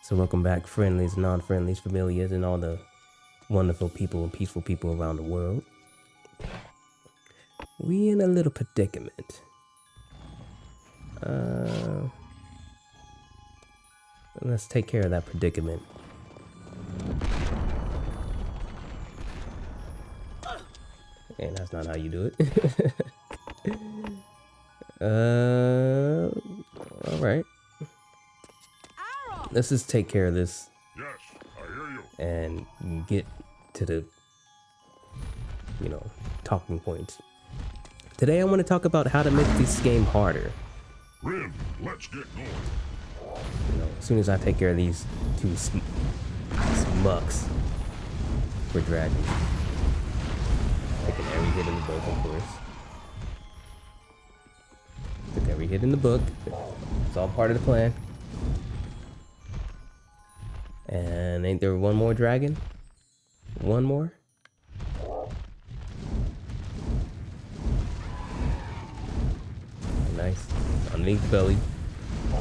So welcome back, friendlies, non-friendlies, familiars, and all the wonderful people and peaceful people around the world. We in a little predicament. Let's take care of that predicament. And that's not how you do it. All right. Let's just take care of this. Yes, I hear you. And get to the, talking points. Today I want to talk about how to make this game harder. Rim, let's get going. As soon as I take care of these two smucks for dragon. Taking every hit in the book, of course. Took every hit in the book. It's all part of the plan. And ain't there one more dragon? One more? Nice. Underneath the belly.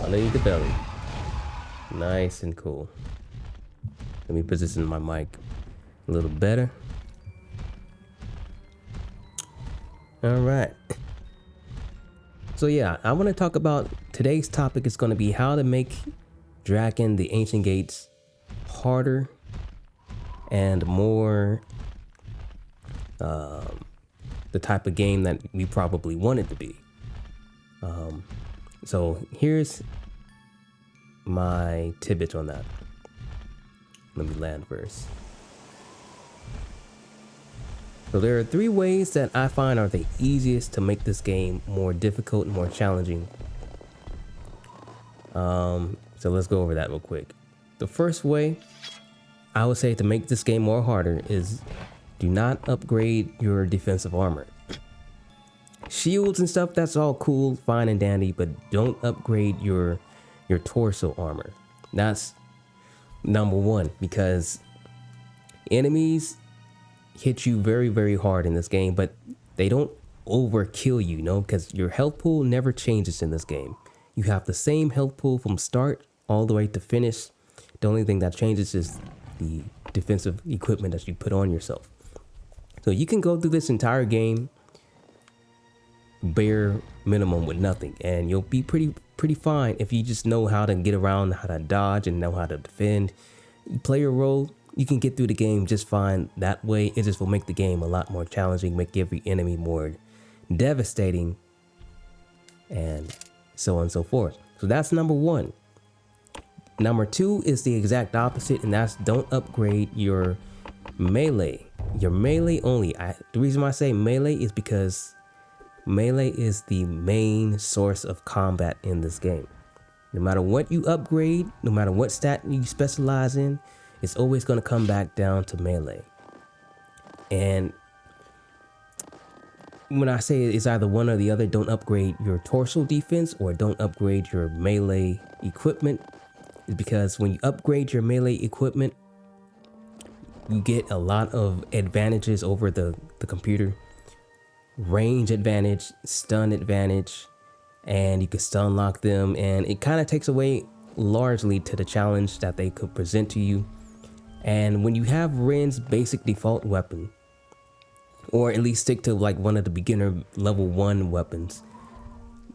Underneath the belly. Nice and cool. Let me position my mic a little better. Alright. So yeah, I want to talk about today's topic is going to be how to make Drakan the Ancient Gates harder and more the type of game that we probably want it to be. So here's my tidbits on that. Let me land first. So there are 3 ways that I find are the easiest to make this game more difficult and more challenging. So let's go over that real quick. The first way I would say to make this game more harder is do not upgrade your defensive armor. Shields and stuff, that's all cool, fine and dandy, but don't upgrade your torso armor. That's number 1, because enemies hit you very, very hard in this game, but they don't overkill you, because your health pool never changes in this game. You have the same health pool from start all the way to finish. The only thing that changes is the defensive equipment that you put on yourself. So you can go through this entire game bare minimum with nothing, and you'll be pretty fine if you just know how to get around, how to dodge, and know how to defend. You play your role, you can get through the game just fine that way. It just will make the game a lot more challenging, make every enemy more devastating, and so on and so forth. So that's number 1. Number 2 is the exact opposite, and that's don't upgrade your melee. Your melee only. The reason why I say melee is because melee is the main source of combat in this game. No matter what you upgrade, no matter what stat you specialize in, it's always going to come back down to melee. And when I say it's either one or the other, don't upgrade your torso defense or don't upgrade your melee equipment, is because when you upgrade your melee equipment, you get a lot of advantages over the computer. Range advantage, stun advantage, and you can stun lock them, and it kind of takes away largely to the challenge that they could present to you. And when you have Ren's basic default weapon, or at least stick to like one of the beginner level 1 weapons,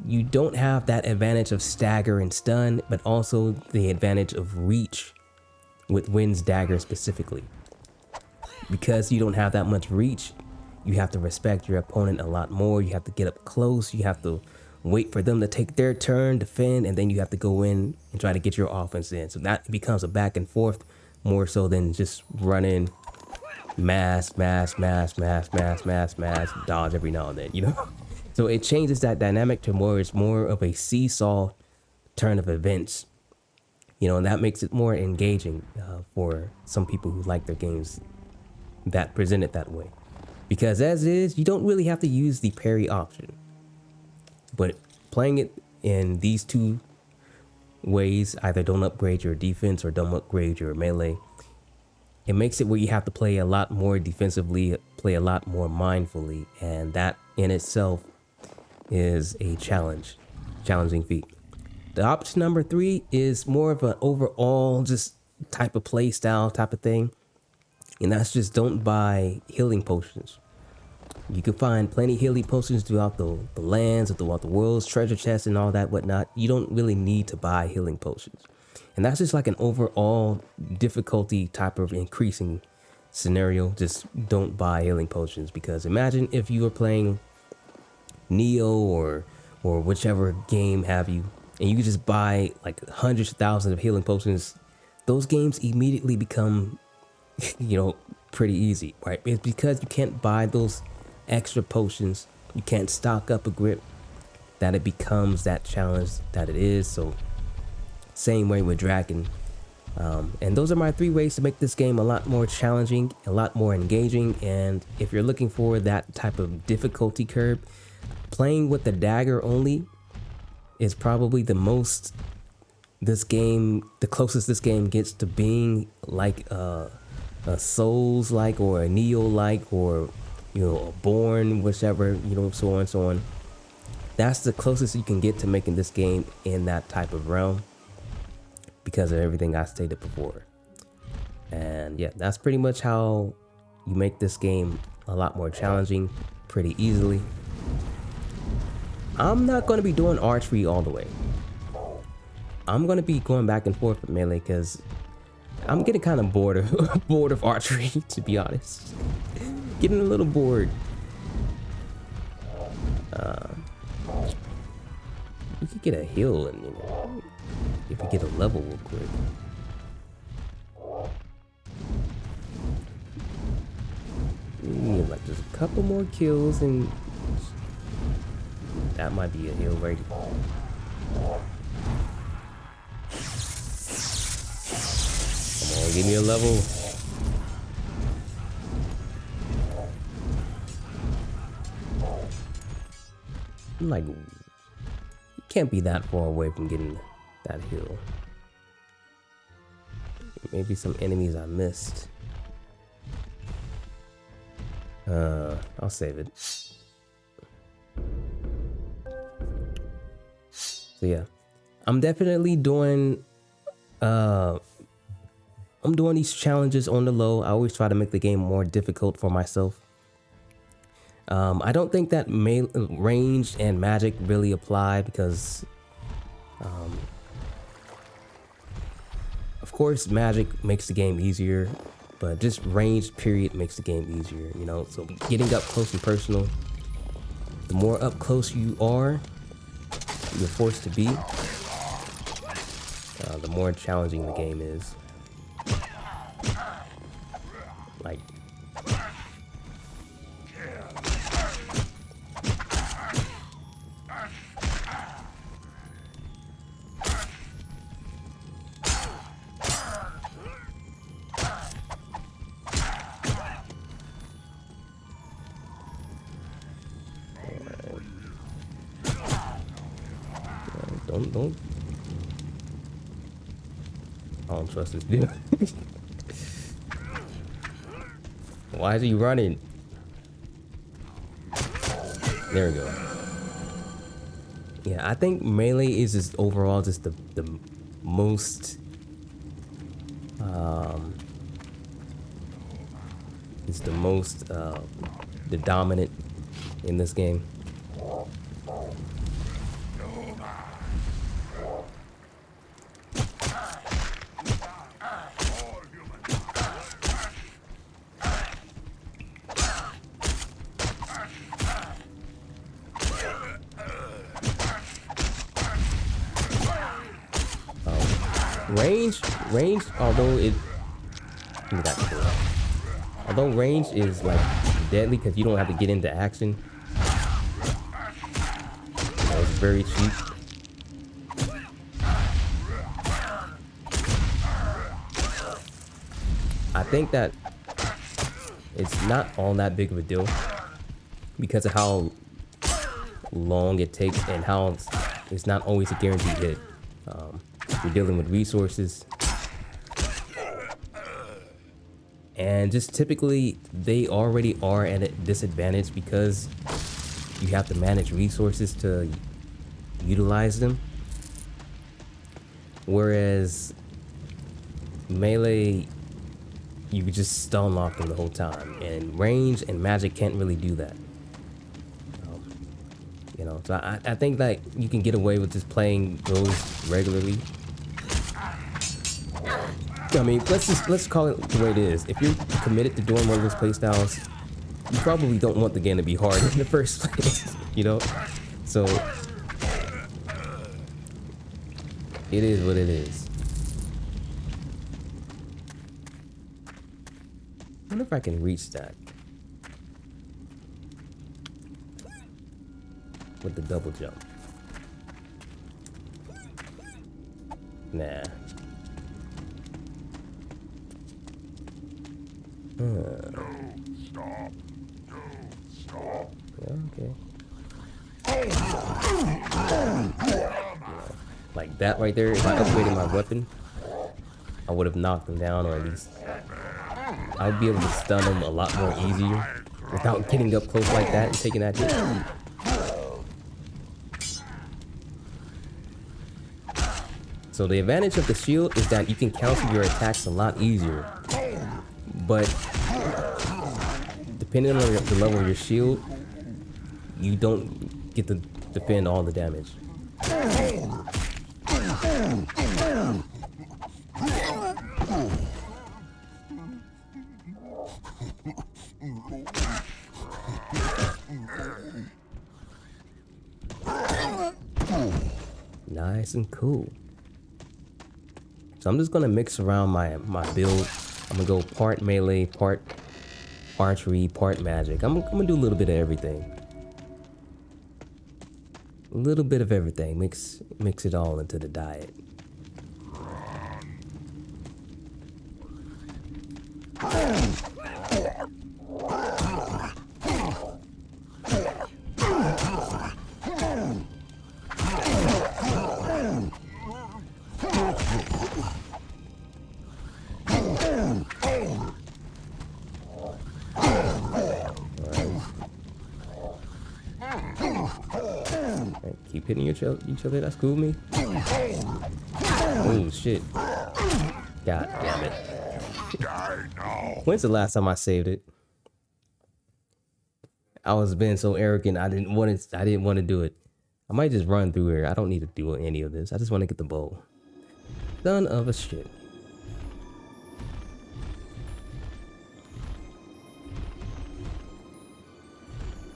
you don't have that advantage of stagger and stun, but also the advantage of reach with Ren's dagger specifically. Because you don't have that much reach, you have to respect your opponent a lot more. You have to get up close. You have to wait for them to take their turn, defend, and then you have to go in and try to get your offense in. So that becomes a back and forth more so than just running mass, dodge every now and then, So it changes that dynamic to it's more of a seesaw turn of events, and that makes it more engaging for some people who like their games that present it that way. Because as is, you don't really have to use the parry option. But playing it in these 2 ways, either don't upgrade your defense or don't upgrade your melee, it makes it where you have to play a lot more defensively, play a lot more mindfully, and that in itself is a challenging feat. The option number 3 is more of an overall just type of play style type of thing. And that's just don't buy healing potions. You can find plenty of healing potions throughout the lands, throughout the world's treasure chests and all that whatnot. You don't really need to buy healing potions. And that's just like an overall difficulty type of increasing scenario. Just don't buy healing potions, because imagine if you were playing Neo or whichever game have you, and you could just buy like hundreds of thousands of healing potions. Those games immediately become, pretty easy, right? It's because you can't buy those extra potions, you can't stock up a grip, that it becomes that challenge that it is. So same way with Drakan. And those are my 3 ways to make this game a lot more challenging, a lot more engaging. And if you're looking for that type of difficulty curve, playing with the dagger only is probably the closest this game gets to being like a Souls like, or a Neo like, or a Born, whichever, so on and so on. That's the closest you can get to making this game in that type of realm, because of everything I stated before. And yeah, that's pretty much how you make this game a lot more challenging pretty easily. I'm not going to be doing archery all the way. I'm going to be going back and forth with melee, because I'm getting kind of bored of archery, to be honest. Getting a little bored. You could get a heal, and if you get a level real quick. You need like just a couple more kills, and that might be a heal right. Come on, give me a level. I'm like, you can't be that far away from getting that heal. Maybe some enemies I missed. I'll save it. So yeah, I'm definitely doing these challenges on the low. I always try to make the game more difficult for myself. I don't think that ranged and magic really apply, because of course magic makes the game easier, but just ranged period makes the game easier, so getting up close and personal, the more up close you are, you're forced to be, the more challenging the game is. Like, don't. I don't trust this dude. Why is he running? There we go. Yeah, I think melee is just overall just the most the dominant in this game. Range, although range is like deadly because you don't have to get into action. It's very cheap. I think that it's not all that big of a deal because of how long it takes and how it's not always a guaranteed hit. You're dealing with resources, and just typically they already are at a disadvantage because you have to manage resources to utilize them. Whereas melee, you could just stun lock them the whole time, and range and magic can't really do that. You know, so I think that you can get away with just playing those regularly. I mean, let's call it the way it is. If you're committed to doing one of those playstyles, you probably don't want the game to be hard in the first place, you know? So, it is what it is. I wonder if I can reach that with the double jump. Nah. Stop. Stop. Yeah, okay. Like that right there, if I upgraded my weapon, I would have knocked him down, or at least I would be able to stun him a lot more easier without getting up close like that and taking that hit. So the advantage of the shield is that you can cancel your attacks a lot easier. But depending on the level of your shield, you don't get to defend all the damage. Nice and cool. So I'm just gonna mix around my build. I'm gonna go part melee, part archery, part magic. I'm gonna do a little bit of everything. A little bit of everything. Mix it all into the diet. Keep hitting each other. That's cool with me. Oh shit. God damn it. When's the last time I saved it? I was being so arrogant. I didn't want to do it. I might just run through here. I don't need to do any of this. I just want to get the bow. Son of a shit.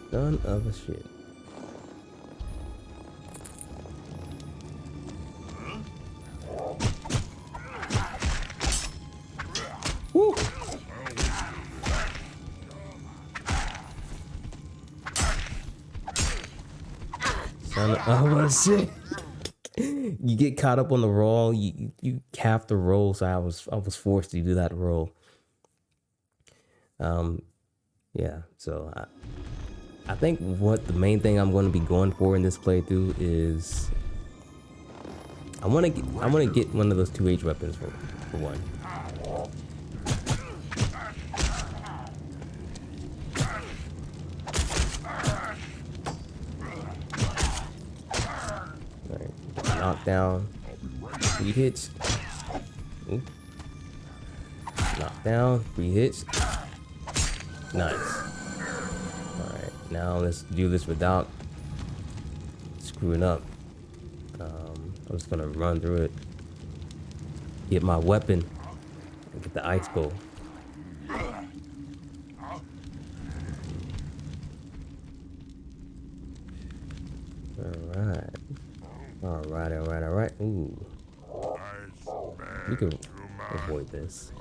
Son of a shit. Woo! Son of a shit. You get caught up on the roll. You have to roll, so I was forced to do that roll. Yeah. So I think what the main thing I'm going to be going for in this playthrough is I want to get one of those 2H weapons for one. All right, knock down, 3 hits. Ooh. Knock down, 3 hits. Nice. Now let's do this without screwing up. I'm just gonna run through it, get my weapon, and get the ice bow. Alright. Ooh. We can avoid this.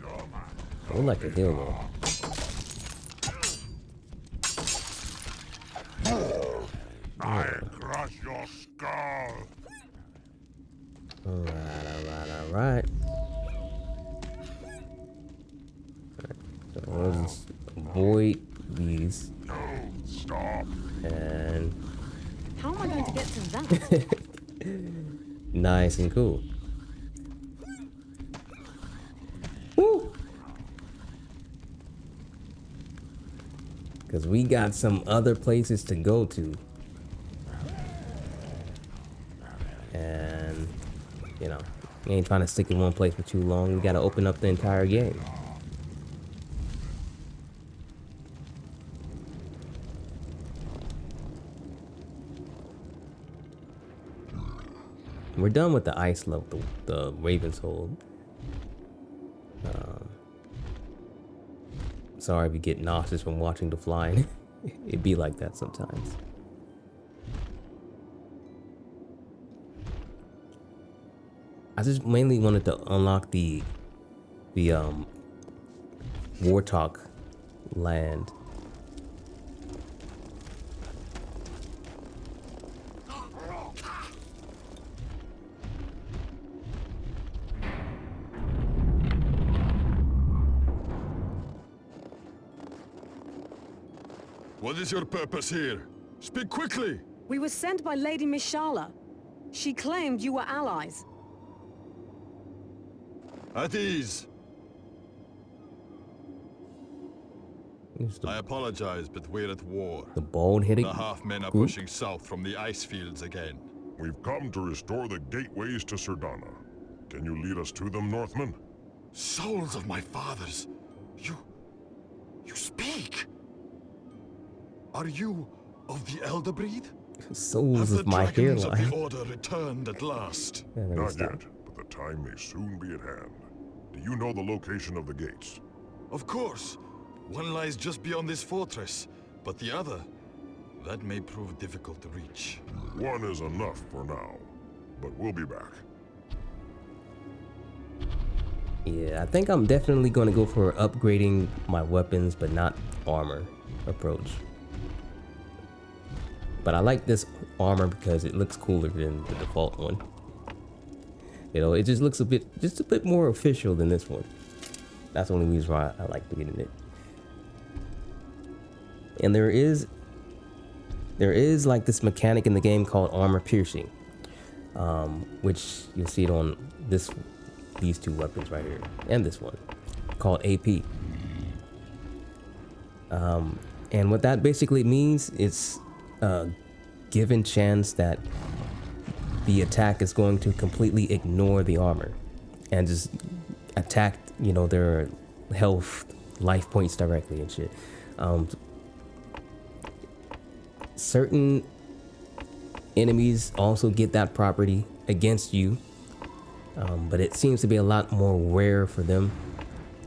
I would like to heal though. I'll crush your skull. Alright. So we'll just avoid these. Don't stop. And how am I going to get through that? Nice and cool. Woo! Because we got some other places to go to. And, you know, ain't trying to stick in one place for too long. We gotta open up the entire game. We're done with the ice level, the Raven's Hold. Sorry if you get nauseous from watching the flying. It'd be like that sometimes. I just mainly wanted to unlock the Warthog land. What is your purpose here? Speak quickly! We were sent by Lady Mishala. She claimed you were allies. At ease. I apologize, but we're at war. The bald-headed The half-men are group? pushing south from the ice fields again. We've come to restore the gateways to Sardana. Can you lead us to them, Northmen? Souls of my fathers! You speak! Are you of the Elder Breed? Souls Have of the my dragons of hairline. the Order returned at last? Yeah, let me Not stop. yet, but the time may soon be at hand. Do you know the location of the gates? Of course. One lies just beyond this fortress, but the other, that may prove difficult to reach. One is enough for now, but we'll be back. Yeah, I think I'm definitely going to go for upgrading my weapons, but not armor approach. But I like this armor because it looks cooler than the default one. You know, it just looks a bit more official than this one. That's the only reason why I like getting it. And there is like this mechanic in the game called armor piercing, which you'll see it on these two weapons right here and this one called AP. And what that basically means is given chance that the attack is going to completely ignore the armor and just attack, you know, their health, life points directly and shit. Certain enemies also get that property against you, but it seems to be a lot more rare for them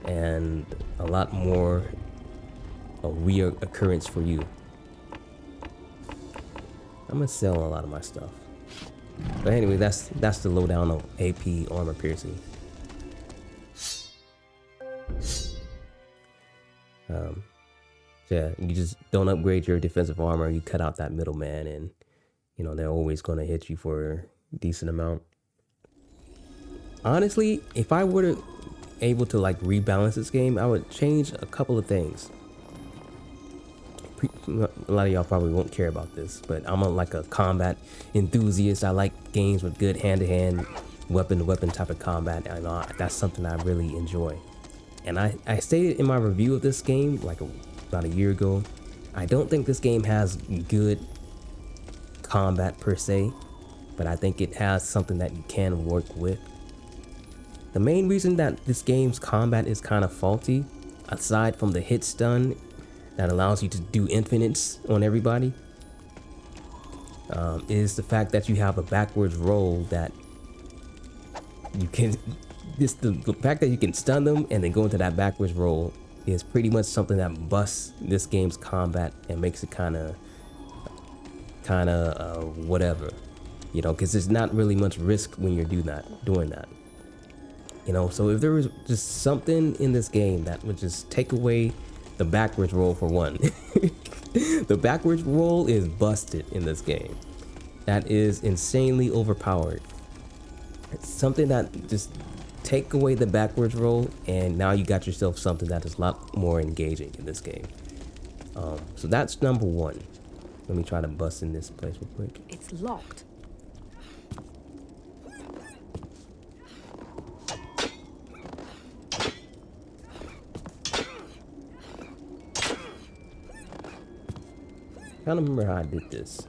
and a lot more a reoccurrence for you. I'm gonna sell a lot of my stuff, but anyway, that's the lowdown on AP armor piercing. Yeah, you just don't upgrade your defensive armor. You cut out that middleman, and you know they're always gonna hit you for a decent amount. Honestly, if I were to able to like rebalance this game, I would change a couple of things. A lot of y'all probably won't care about this, but I'm like a combat enthusiast. I like games with good hand-to-hand, weapon-to-weapon type of combat, and that's something I really enjoy. And I stated in my review of this game like about a year ago, I don't think this game has good combat per se, but I think it has something that you can work with. The main reason that this game's combat is kind of faulty, aside from the hit stun that allows you to do infinites on everybody, is the fact that you have a backwards roll that you can, the fact that you can stun them and then go into that backwards roll is pretty much something that busts this game's combat and makes it kind of whatever, you know, because there's not really much risk when you're doing that. You know, so if there was just something in this game that would just take away the backwards roll for one. The backwards roll is busted in this game. That is insanely overpowered. It's something that just take away the backwards roll and now you got yourself something that is a lot more engaging in this game. So that's number one. Let me try to bust in this place real quick. It's locked. I don't remember how I did this.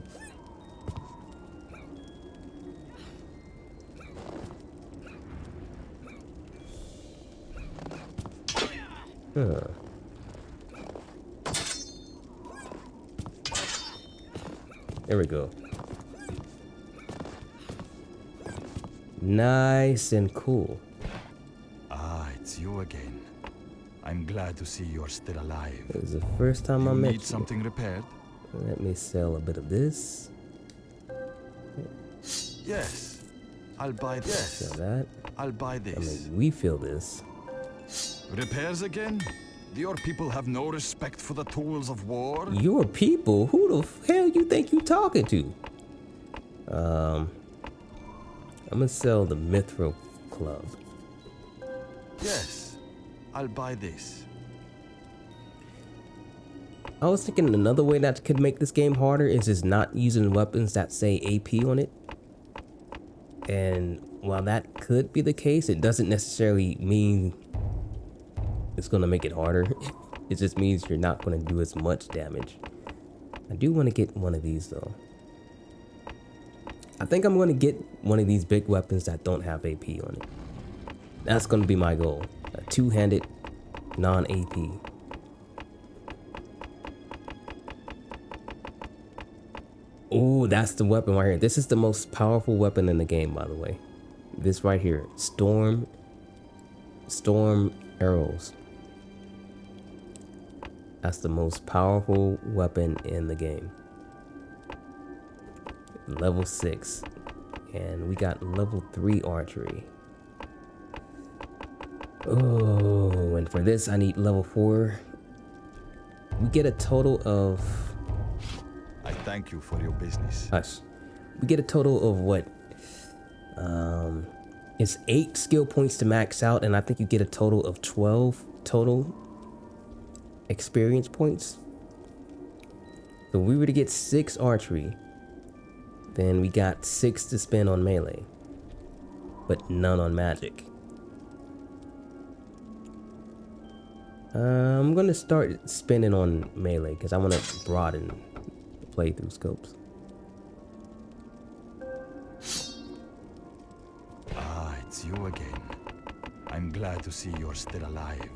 Huh. There we go. Nice and cool. Ah, it's you again. I'm glad to see you're still alive. It was the first time I You met need something repaired? Let me sell a bit of this. Yes. I'll buy this. Sell that. I'll buy I this. mean, we feel this. Repairs again? Do your people have no respect for the tools of war? Your people? Who the hell you think you talking to? I'm gonna sell the Mithril Club. Yes. I'll buy this. I was thinking another way that could make this game harder is just not using weapons that say AP on it. And while that could be the case, it doesn't necessarily mean it's gonna make it harder. It just means you're not gonna do as much damage. I do want to get one of these though. I think I'm gonna get one of these big weapons that don't have AP on it. That's gonna be my goal. A two-handed, non-AP. Oh, that's the weapon right here. This is the most powerful weapon in the game, by the way. This right here, storm arrows. That's the most powerful weapon in the game. Level 6. And we got level 3 archery. Oh, and for this I need level 4. We get a total of... I thank you for your business. Hush. We get a total of what? It's 8 skill points to max out, and I think you get a total of 12 total experience points. So if we were to get 6 archery, then we got 6 to spend on melee, but none on magic. I'm gonna start spending on melee because I want to broaden the playthrough scopes. Ah, it's you again. I'm glad to see you're still alive.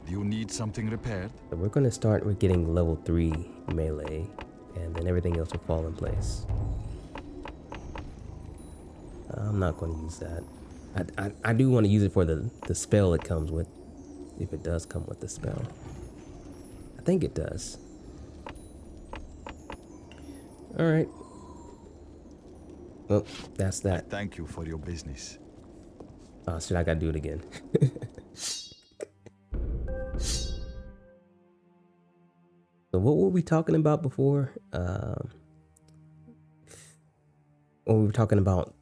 Do you need something repaired? So we're gonna start with getting level 3 melee, and then everything else will fall in place. I'm not gonna use that. I do want to use it for the spell it comes with, if it does come with the spell. I think it does. All right. Well, that's that. Thank you for your business. Oh shit, I gotta do it again. So what were we talking about before? We were talking about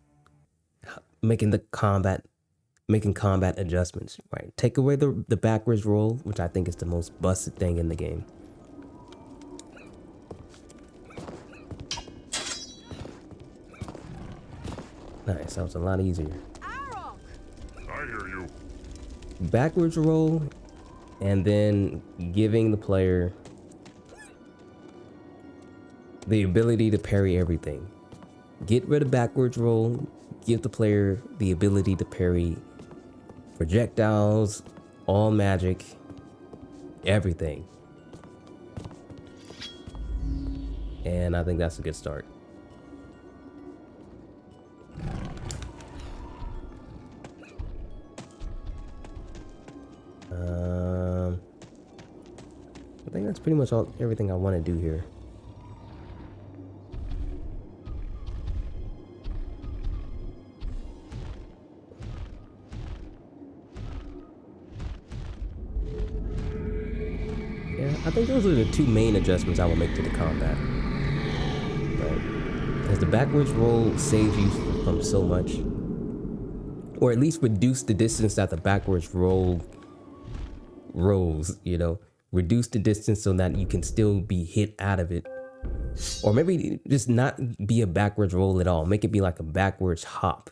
making combat adjustments, right? Take away the backwards roll, which I think is the most busted thing in the game. Nice, that was a lot easier. I hear you. Backwards roll, and then giving the player the ability to parry everything. Get rid of backwards roll, give the player the ability to parry projectiles, all magic, everything. And I think that's a good start. I think that's pretty much everything I want to do here. Yeah, I think those are the two main adjustments I will make to the combat. Right? Because the backwards roll saves you from so much. Or at least reduce the distance that the backwards roll rolls, you know? Reduce the distance so that you can still be hit out of it. Or maybe just not be a backwards roll at all. Make it be like a backwards hop.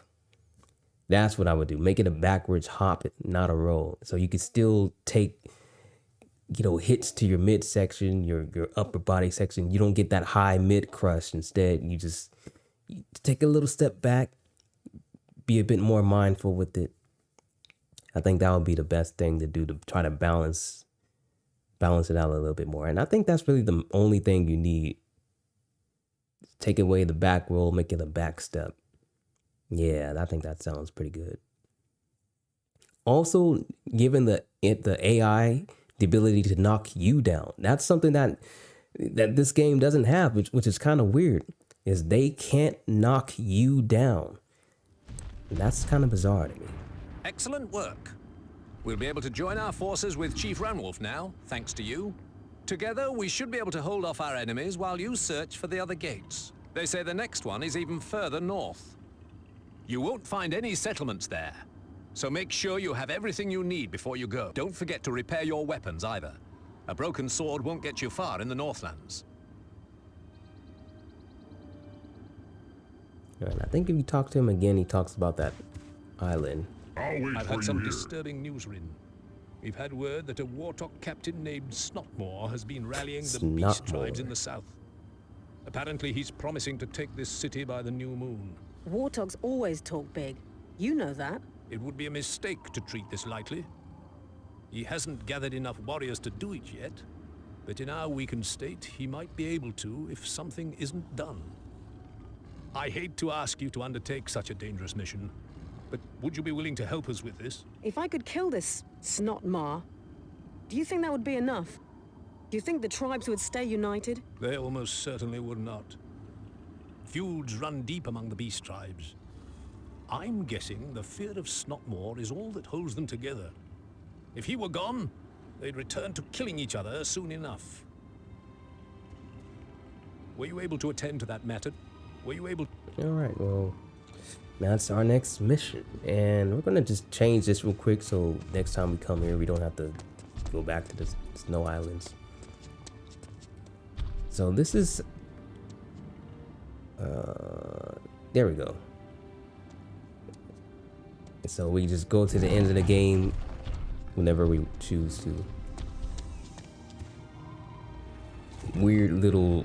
That's what I would do. Make it a backwards hop, not a roll. So you can still take, you know, hits to your midsection, your upper body section. You don't get that high mid crush. Instead, you take a little step back, be a bit more mindful with it. I think that would be the best thing to do to try to balance it out a little bit more. And I think that's really the only thing you need. Take away the back roll, make it a back step. Yeah, I think that sounds pretty good. Also, giving the AI the ability to knock you down. That's something that this game doesn't have, which is kind of weird, is they can't knock you down. And that's kind of bizarre to me. Excellent work. We'll be able to join our forces with Chief Ranwolf now, thanks to you. Together, we should be able to hold off our enemies while you search for the other gates. They say the next one is even further north. You won't find any settlements there, so make sure you have everything you need before you go. Don't forget to repair your weapons either. A broken sword won't get you far in the Northlands. And I think if you talk to him again, he talks about that island. I'll wait I've for had you some here. disturbing news written. We've had word that a Wartalk captain named Snotmore has been rallying the beast Snotmore. tribes in the south. Apparently, he's promising to take this city by the new moon. Warthogs always talk big. You know that. It would be a mistake to treat this lightly. He hasn't gathered enough warriors to do it yet, but in our weakened state, he might be able to if something isn't done. I hate to ask you to undertake such a dangerous mission, but would you be willing to help us with this? If I could kill this Snotmar, do you think that would be enough? Do you think the tribes would stay united? They almost certainly would not. Feuds run deep among the beast tribes. I'm guessing the fear of Snotmore is all that holds them together. If he were gone, they'd return to killing each other soon enough. Were you able to attend to that matter? Were you able... All right, well, that's our next mission. And we're going to just change this real quick so next time we come here, we don't have to go back to the Snow Islands. So this is... there we go. So we just go to the end of the game whenever we choose to. Weird little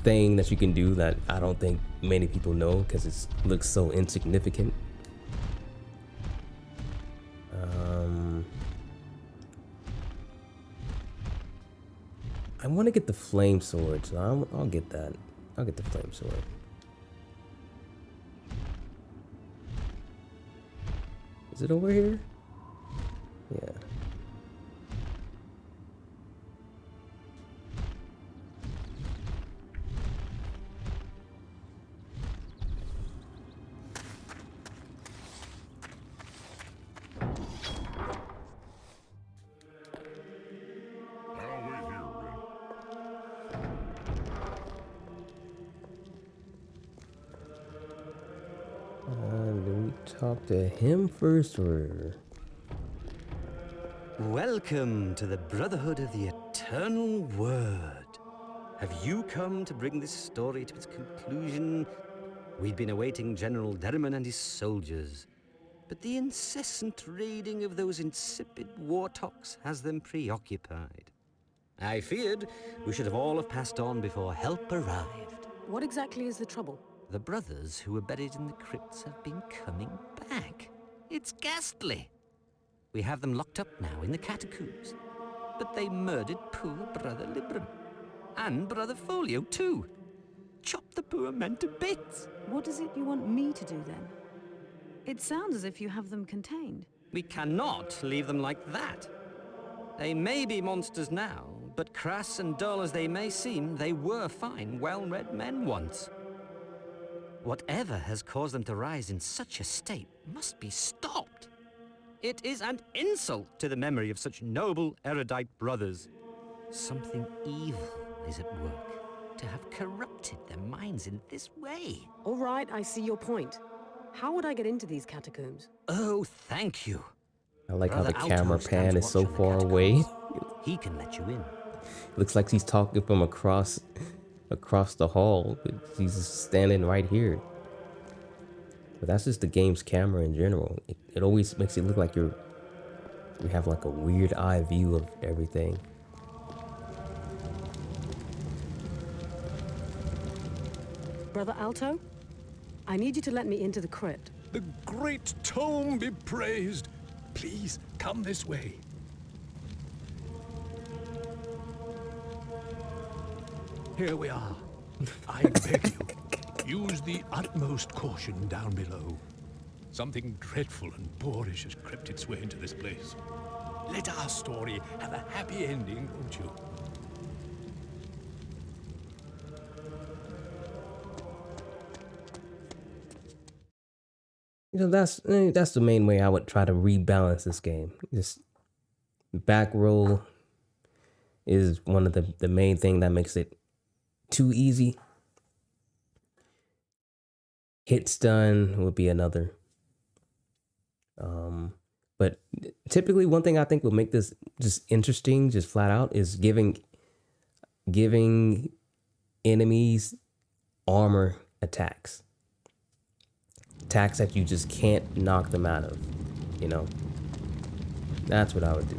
thing that you can do that I don't think many people know because it looks so insignificant. I want to get the flame sword, so I'll get that. I'll get the flame sword. Is it over here? Yeah. I'll wait here, Rin. Do we talk to him first or? Welcome to the Brotherhood of the Eternal Word. Have you come to bring this story to its conclusion? We'd been awaiting General Derriman and his soldiers, but the incessant raiding of those insipid wartocks has them preoccupied. I feared we should have all have passed on before help arrived. What exactly is the trouble? The brothers who were buried in the crypts have been coming back. It's ghastly. We have them locked up now in the catacombs. But they murdered poor Brother Libram. And Brother Folio, too. Chopped the poor men to bits. What is it you want me to do then? It sounds as if you have them contained. We cannot leave them like that. They may be monsters now, but crass and dull as they may seem, they were fine, well-read men once. Whatever has caused them to rise in such a state must be stopped. It is an insult to the memory of such noble, erudite brothers. Something evil is at work to have corrupted their minds in this way. All right, I see your point. How would I get into these catacombs? Oh, thank you. I like how the Brother camera Alto pan stands is so watch on the far away. catacombs. He can let you in. Looks like he's talking from across the hall, but he's just standing right here. But that's just the game's camera in general. It always makes it look like you have like a weird eye view of everything. Brother Alto, I need you to let me into the crypt. The great tome be praised. Please, come this way. Here we are. I beg you, use the utmost caution down below. Something dreadful and boorish has crept its way into this place. Let our story have a happy ending, won't you? You know, that's the main way I would try to rebalance this game. Just back roll is one of the main thing that makes it too easy. Hit stun would be another. But typically one thing I think would make this just interesting, just flat out, is giving enemies armor attacks. Attacks that you just can't knock them out of, you know? That's what I would do.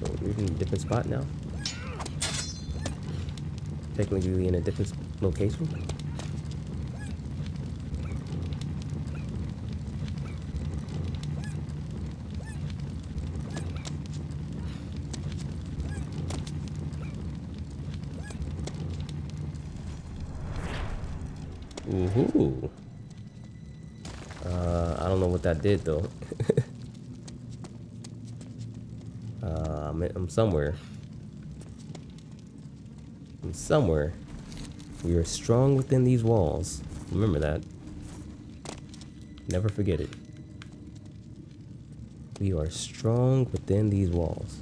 So we're in a different spot now. Technically in a different location. Ooh. I don't know what that did though. I'm somewhere. I'm somewhere. We are strong within these walls. Remember that. Never forget it. We are strong within these walls.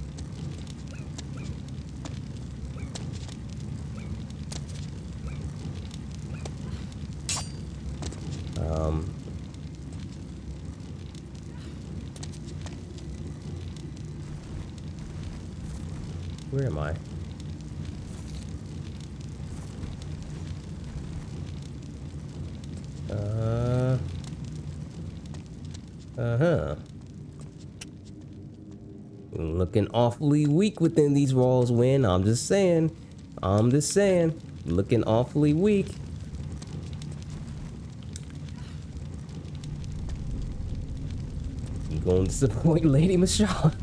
Where am I? Looking awfully weak within these walls, Win. I'm just saying. Looking awfully weak. You gonna disappoint Lady Michelle?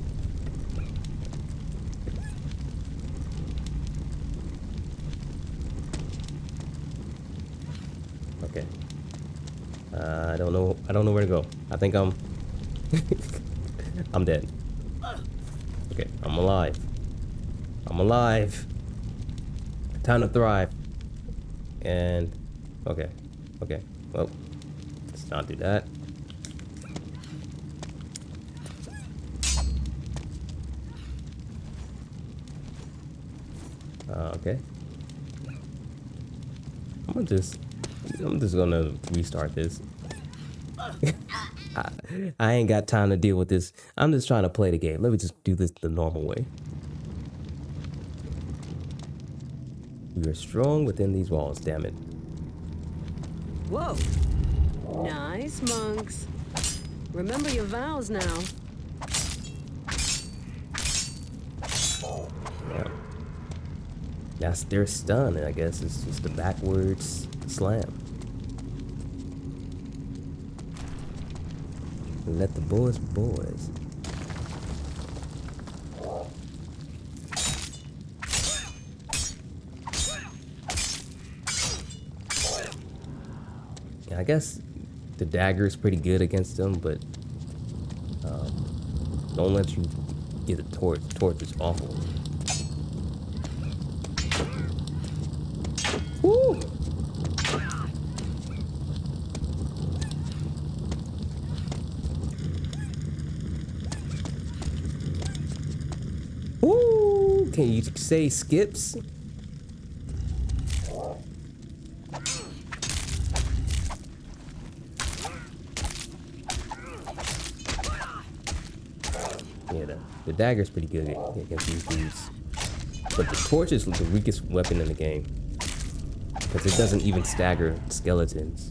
Okay. I don't know where to go. I think I'm I'm dead. Okay, I'm alive. I'm alive. Time to thrive. And okay. Well, let's not do that. Okay. I'm just gonna restart this. I ain't got time to deal with this. I'm just trying to play the game. Let me just do this the normal way. We are strong within these walls, damn it. Whoa. Nice, monks. Remember your vows now. Yeah. That's their stun, I guess. It's just a backwards slam. Let the boys be boys. Yeah, I guess the dagger is pretty good against them, but don't let you get a torch. The torch is awful. Woo! Ooh, can you say skips? Yeah, the dagger's pretty good against these dudes. But the torch is the weakest weapon in the game. Because it doesn't even stagger skeletons.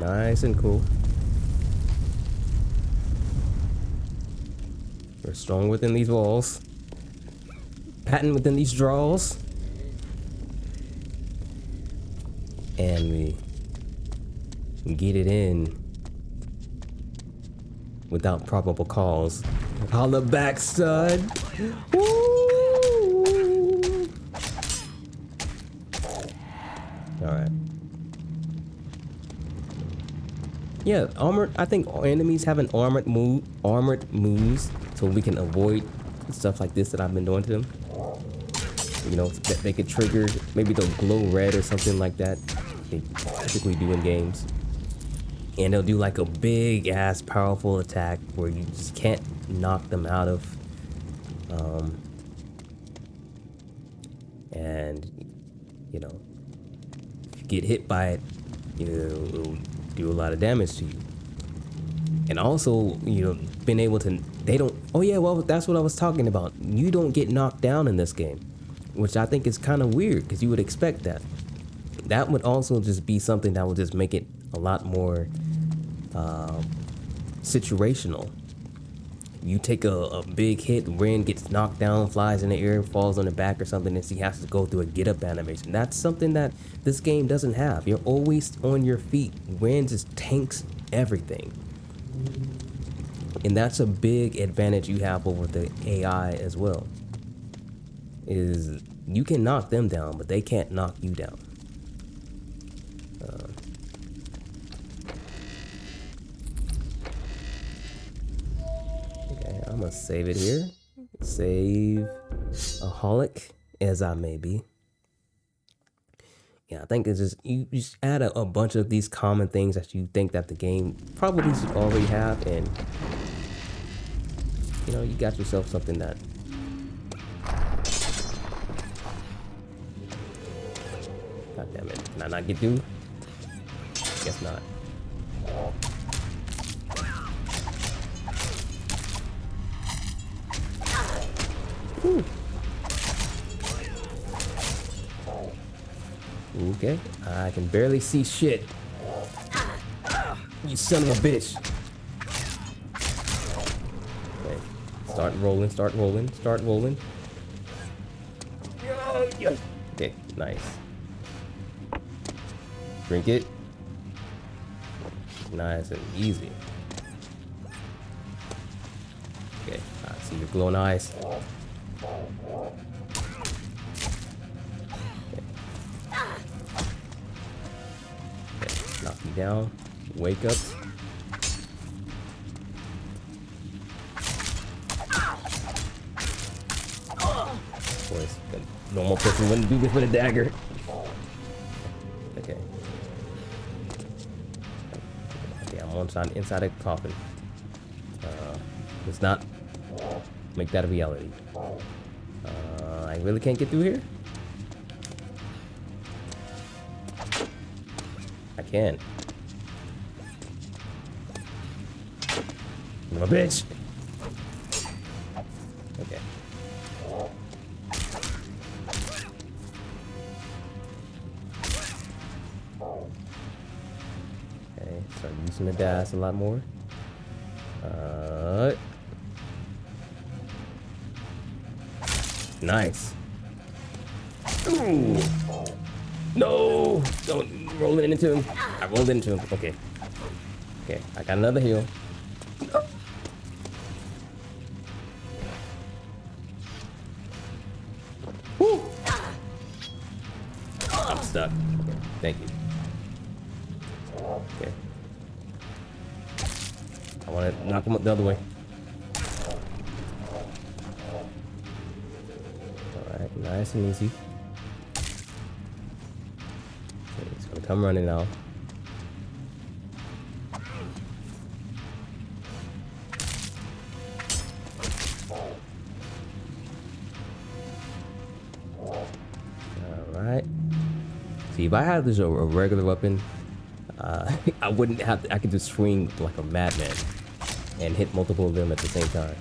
Nice and cool. We're strong within these walls. Patent within these draws. And we get it in without probable cause. Holla back, son. Woo! Alright. Yeah, armored. I think enemies have an armored moves, so we can avoid stuff like this that I've been doing to them. You know, that they could trigger. Maybe they'll glow red or something like that. They typically do in games. And they'll do like a big ass powerful attack where you just can't knock them out of. And you know, if you get hit by it, you know, it'll do a lot of damage to you. And also, you know, being able to, they don't, oh yeah, well, that's what I was talking about. You don't get knocked down in this game, which I think is kind of weird because you would expect that. That would also just be something that would just make it a lot more situational. You take a big hit, Ren gets knocked down, flies in the air, falls on the back or something, and he has to go through a get up animation. That's something that this game doesn't have. You're always on your feet. Ren just tanks everything. And that's a big advantage you have over the AI as well. Is you can knock them down, but they can't knock you down. Okay, I'm gonna save it here. Save a holic as I may be. Yeah, I think it's just you just add a bunch of these common things that you think that the game probably should already have, and you know, you got yourself something that God damn it. Can I not get through? Guess not. Whew. Okay, I can barely see shit. You son of a bitch. Okay, start rolling, start rolling, start rolling. Okay, nice. Drink it. Nice and easy. Okay, I see your glowing eyes. Knock you down. Wake up. Of course, a normal person wouldn't do this with a dagger. Okay. Okay, I'm inside a coffin. Let's not make that a reality. I really can't get through here? I can. I'm a bitch. Okay. Okay, start using the dash a lot more. Nice. Ooh. No! Don't roll it into him. I rolled into him. Okay. Okay, I got another heal. No. Woo. I'm stuck. Okay, thank you. Okay. I want to knock him up the other way. Alright, nice and easy. Okay, he's gonna come running now. Alright. See, if I had this a regular weapon, I wouldn't have to, I could just swing like a madman and hit multiple of them at the same time.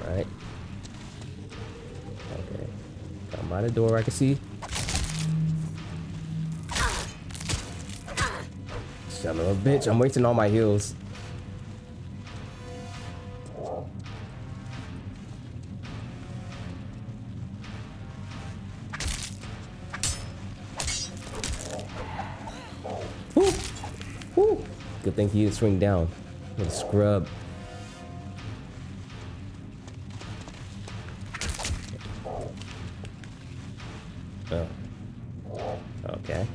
Alright. Okay. Come by the door, I can see. Son of a bitch, I'm wasting all my heals. Woo. Woo. Good thing he didn't swing down with a scrub. Oh. Okay.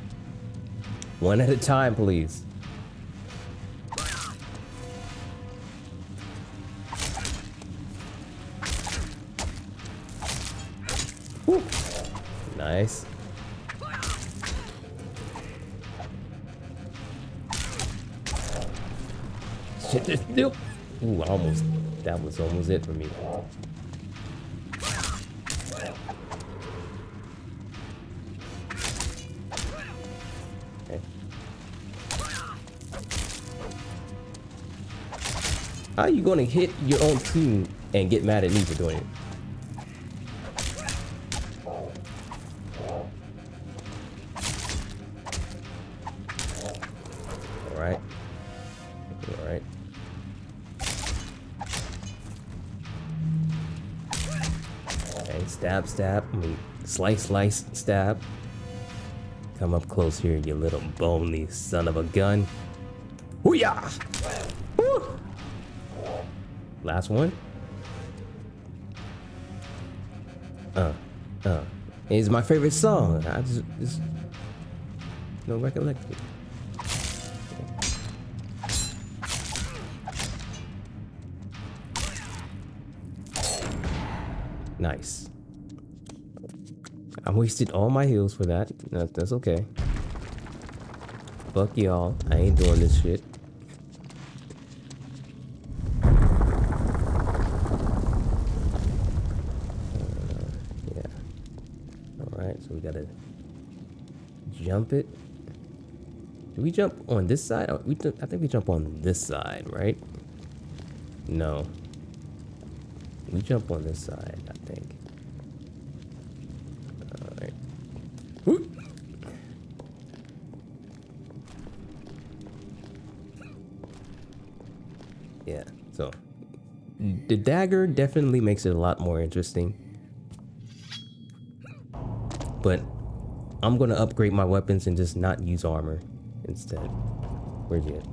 One at a time, please. Woo. Nice. Shit, this nope. Ooh, almost. That was almost it for me. Okay. How are you gonna hit your own team and get mad at me for doing it? Alright. Alright. Okay, stab, stab. I mean, slice, slice, stab. Come up close here, you little bony son of a gun. Hoo-yah! Woo! Last one. It's my favorite song. I just don't recollect it. Nice. I wasted all my heals for that. That's okay. Fuck y'all. I ain't doing this shit. Yeah. Alright, so we gotta jump it. Do we jump on this side? Oh, I think we jump on this side, right? No. We jump on this side, I think. Alright. Woo! Yeah, so the dagger definitely makes it a lot more interesting. But I'm gonna upgrade my weapons and just not use armor instead. Where's it?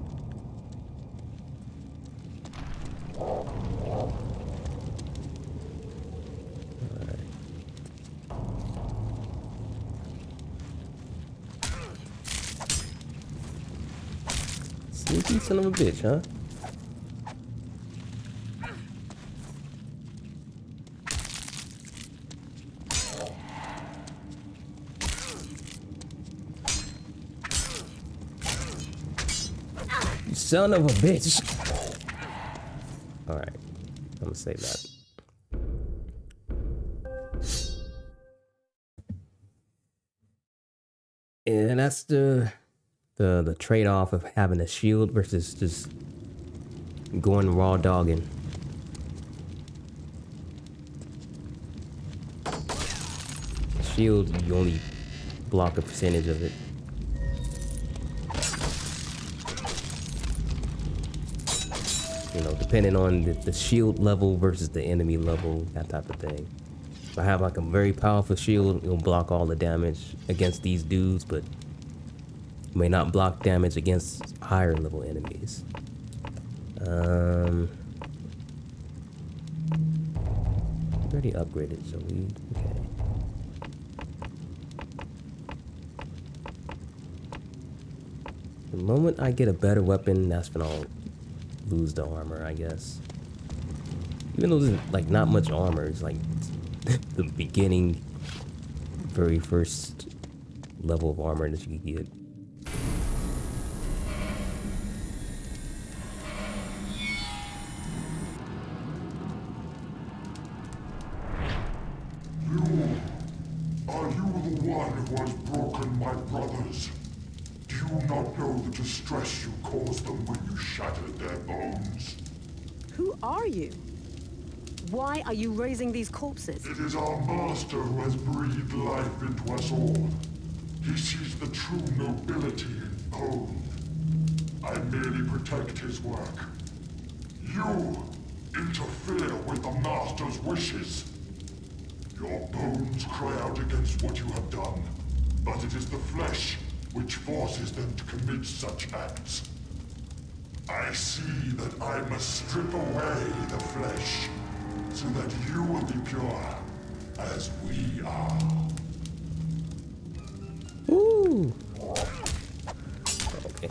Sneaky son of a bitch, huh? You son of a bitch. Alright, I'm gonna save that. And that's the trade-off of having a shield versus just going raw dogging. Shield, you only block a percentage of it. You know, depending on the shield level versus the enemy level, that type of thing. If I have like a very powerful shield, it'll block all the damage against these dudes, but may not block damage against higher level enemies. Already upgraded, so we okay. The moment I get a better weapon, that's when I'll lose the armor, I guess. Even though there's like not much armor, it's like the beginning, very first level of armor that you can get. Are you the one who has broken my brothers? Do you not know the distress you caused them when you shattered their bones? Who are you? Why are you raising these corpses? It is our master who has breathed life into us all. He sees the true nobility in bone. I merely protect his work. You interfere with the Master's wishes. Your bones cry out against what you have done, but it is the flesh which forces them to commit such acts. I see that I must strip away the flesh, so that you will be pure, as we are. Ooh. Okay.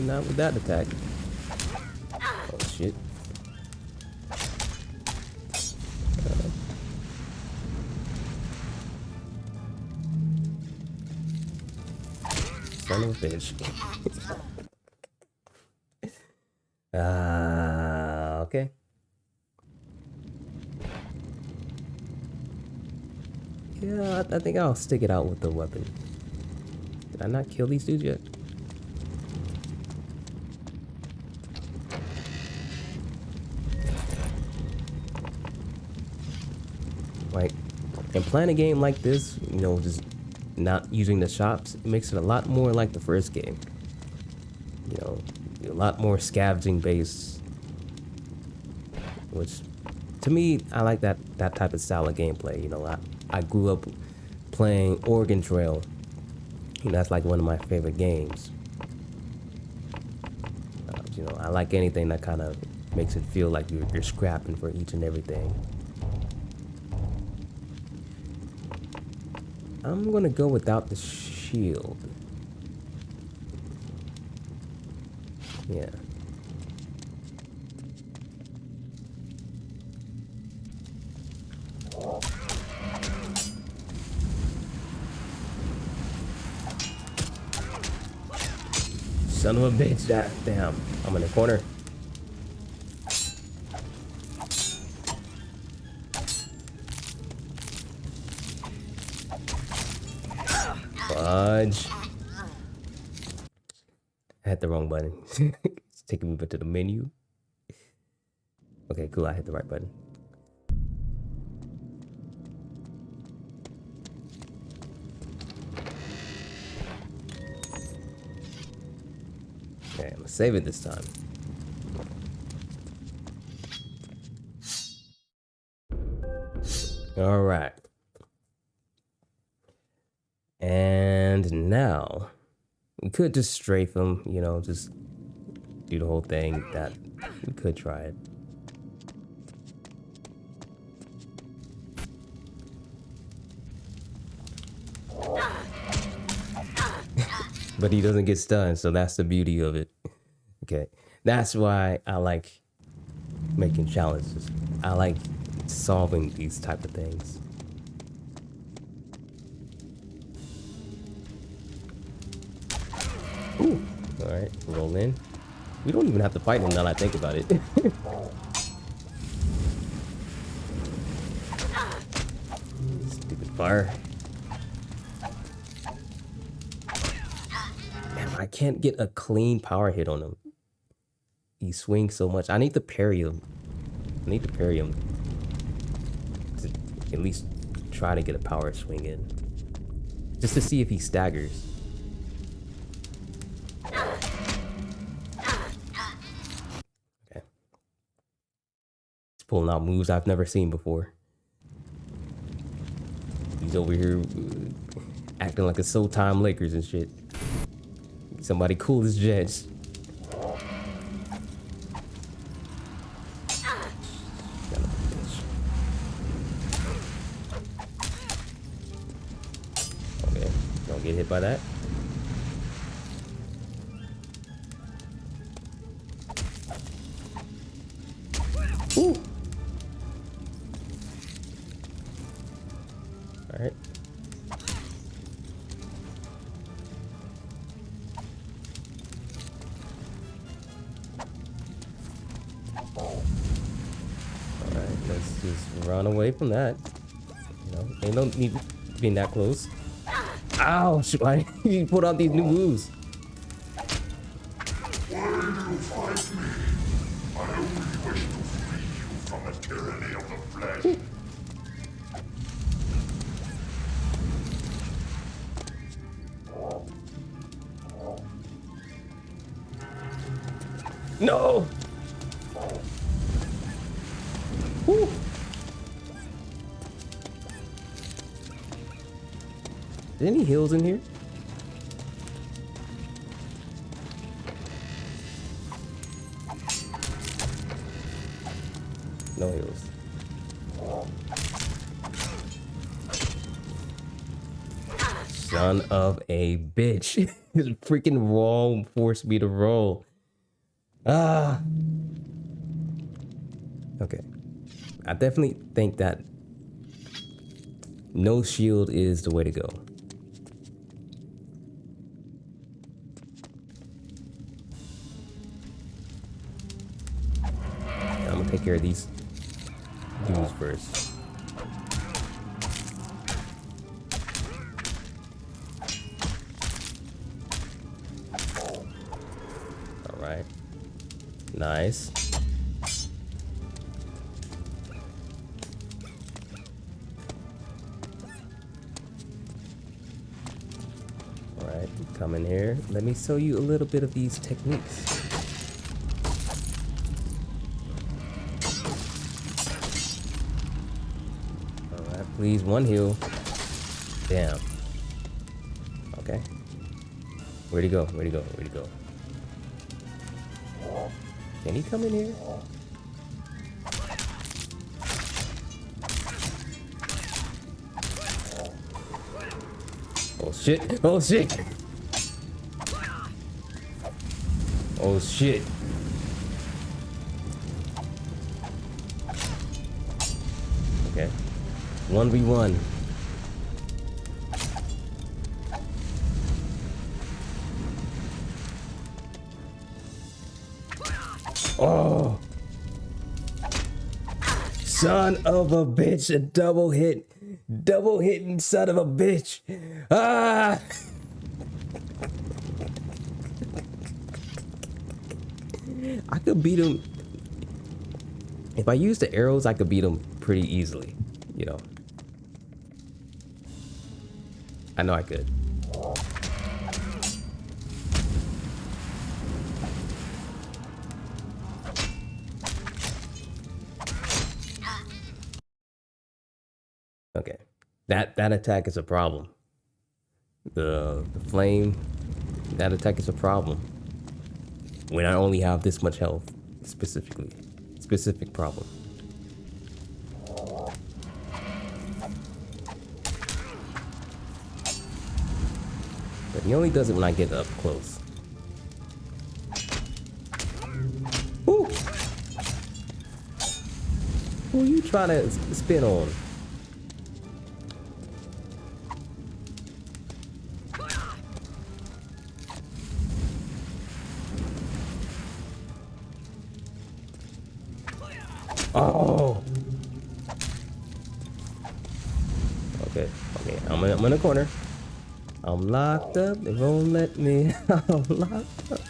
Not with that attack. Oh shit. Son of a bitch. Okay. Yeah, I think I'll stick it out with the weapon. Did I not kill these dudes yet? Like, and playing a game like this, you know, just not using the shops, it makes it a lot more like the first game. You know, a lot more scavenging based, which to me, I like that type of style of gameplay. You know, I grew up playing Oregon Trail. You know, that's like one of my favorite games. You know, I like anything that kind of makes it feel like you're scrapping for each and everything. I'm gonna go without the shield. Yeah. Son of a bitch, that damn. I'm in the corner. Fudge. I hit the wrong button. It's taking me back to the menu. Okay, cool. I hit the right button. Okay, I'm gonna save it this time. All right. And now we could just strafe him, you know, just do the whole thing. That we could try it. But he doesn't get stunned, so that's the beauty of it. Okay, that's why I like making challenges. I like solving these type of things. Ooh, all right, roll in. We don't even have to fight him now that I think about it. Stupid fire. Damn, I can't get a clean power hit on him. He swings so much. I need to parry him. I need to parry him to at least try to get a power swing in. Just to see if he staggers. Okay. He's pulling out moves I've never seen before. He's over here acting like a Showtime Lakers and shit. Somebody cool as Jets. Okay, don't get hit by that. Ooh. All right. Let's just run away from that. You know, ain't no need being that close. Ouch! Why you put out these new moves? Why do you fight me? I only wish to free you from the tyranny of the flesh. No! Woo. Is there any heals in here? No heals. Son of a bitch. This freaking wall forced me to roll. Ah. Okay. I definitely think that no shield is the way to go. I'm gonna take care of these dudes first. All right. Nice. All right, come in here. Let me show you a little bit of these techniques. Please, one heal. Damn. Okay. Where'd he go? Where'd he go? Where'd he go? Can he come in here? Oh shit. Oh shit. Oh shit. Okay. 1v1. Oh, son of a bitch, a double hitting son of a bitch. Ah. I could beat him. If I use the arrows, I could beat him pretty easily, you know. I know I could. Okay, that attack is a problem. The flame, that attack is a problem. When I only have this much health, specific problem. But he only does it when I get up close. Ooh. Who are you trying to spin on? Oh. Okay. I'm in a corner. I'm locked up. They won't let me. I'm locked up.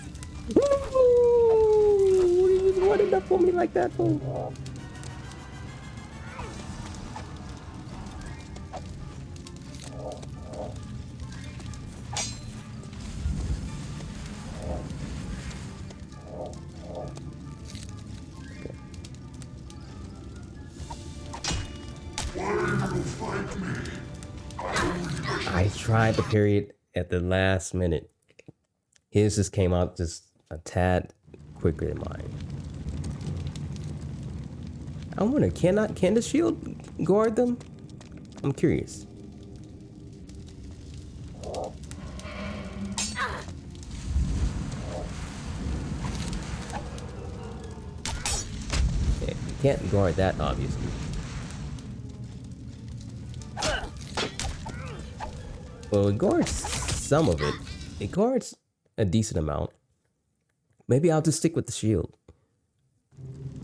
Ooh, you just wanted up for me like that, fool. I tried to parry it at the last minute. His just came out just a tad quicker than mine. I wonder, can the shield guard them? I'm curious. Yeah, you can't guard that, obviously. Well, it guards some of it. It guards a decent amount. Maybe I'll just stick with the shield.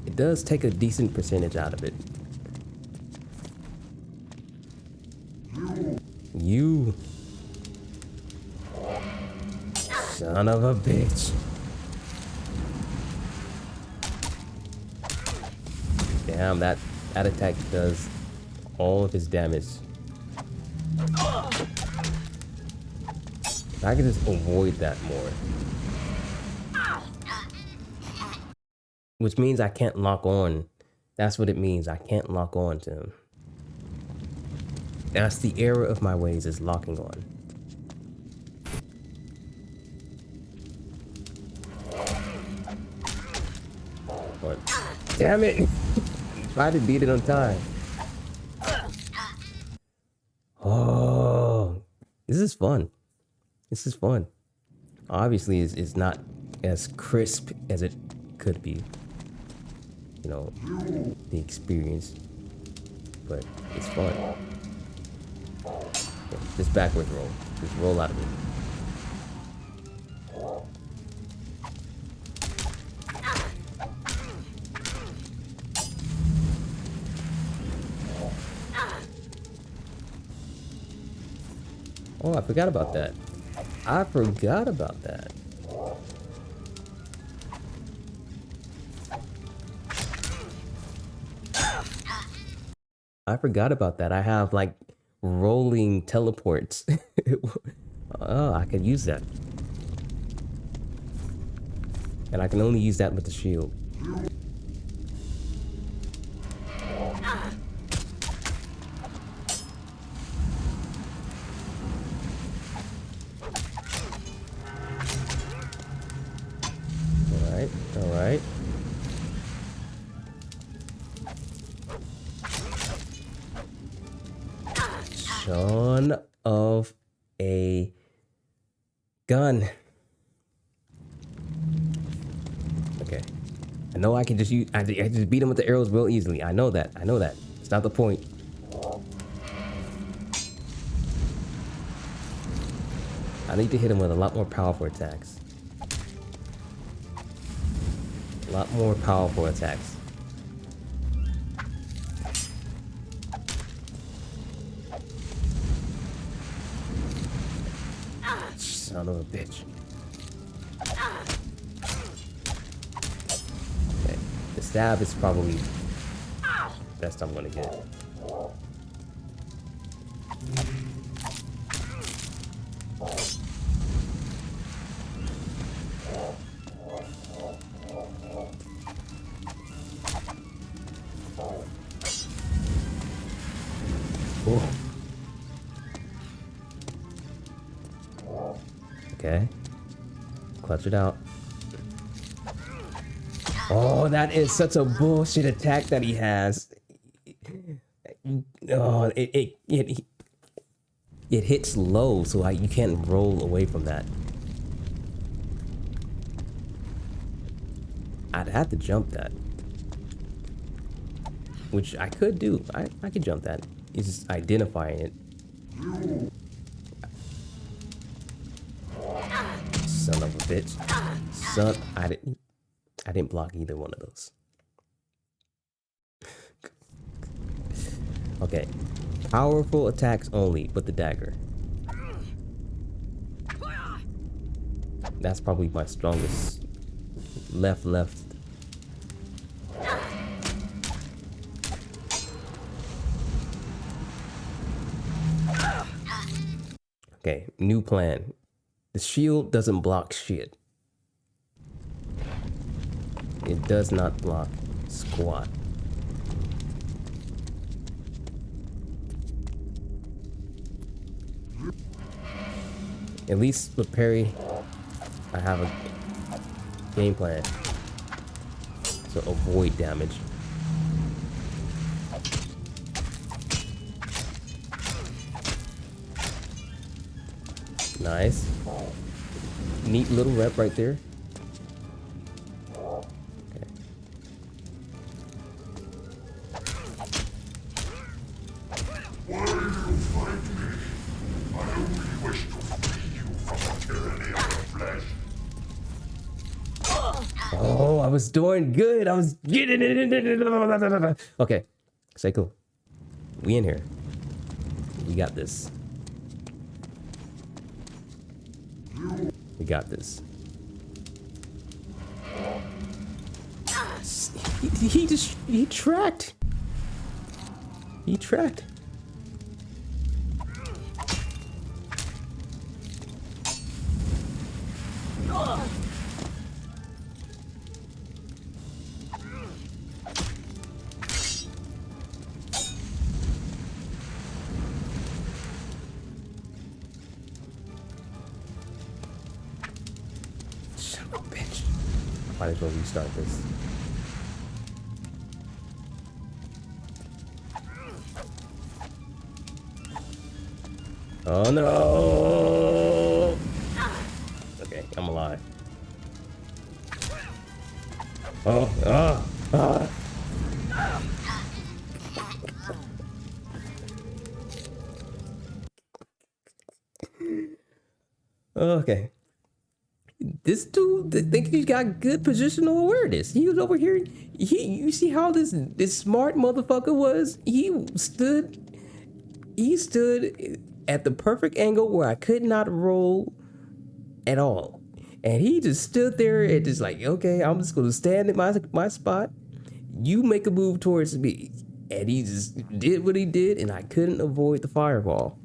It does take a decent percentage out of it. You. Son of a bitch. Damn, that attack does all of his damage. I can just avoid that more. which means I can't lock on. That's what it means. I can't lock on to him. That's the error of my ways, is locking on. But, damn it! Try to beat it on time. Oh, this is fun. This is fun. Obviously, it's not as crisp as it could be. You know, the experience, but it's fun. Okay, just backwards roll. Just roll out of it. Oh, I forgot about that. I forgot about that. I forgot about that. I have like rolling teleports. Oh, I could use that. And I can only use that with the shield. Alright. Son of a gun. Okay. I know I can just use, I just beat him with the arrows real easily. I know that. It's not the point. I need to hit him with a lot more powerful attacks. A lot more powerful attacks. Son of a bitch. Okay. The stab is probably the best I'm gonna get. Okay. Clutch it out. Oh, that is such a bullshit attack that he has. Oh, it hits low, so you can't roll away from that. I'd have to jump that. Which I could do. I could jump that. It's just identifying it. Son of a bitch. I didn't block either one of those. Okay. Powerful attacks only with the dagger. That's probably my strongest. Left. Okay, new plan. The shield doesn't block shit. It does not block squat. At least with parry, I have a game plan to avoid damage. Nice. Neat little rep right there. Okay. Why do you fight me? I only wish to free you from the tyranny of the flesh. Oh, I was doing good. I was getting it. Okay. Stay cool. We in here. We got this. We got this. He tracked. He tracked. Son of a bitch. Might as well restart this. Oh no! Okay, I'm alive. Oh. Okay. This dude, I think he's got good positional awareness. He was over here. You see how this smart motherfucker was? He stood at the perfect angle where I could not roll at all. And he just stood there and just like, okay, I'm just gonna stand at my spot. You make a move towards me. And he just did what he did, and I couldn't avoid the fireball.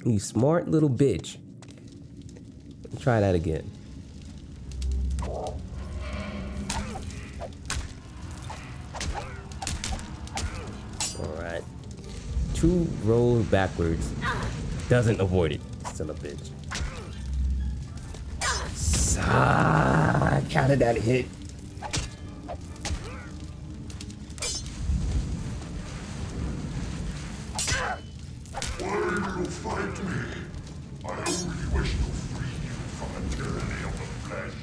You smart little bitch. Try that again. Alright. 2 rolls backwards. Doesn't avoid it. Son of a bitch. How did that hit? Why do you fight me? I only wish to free you from the tyranny of the flesh.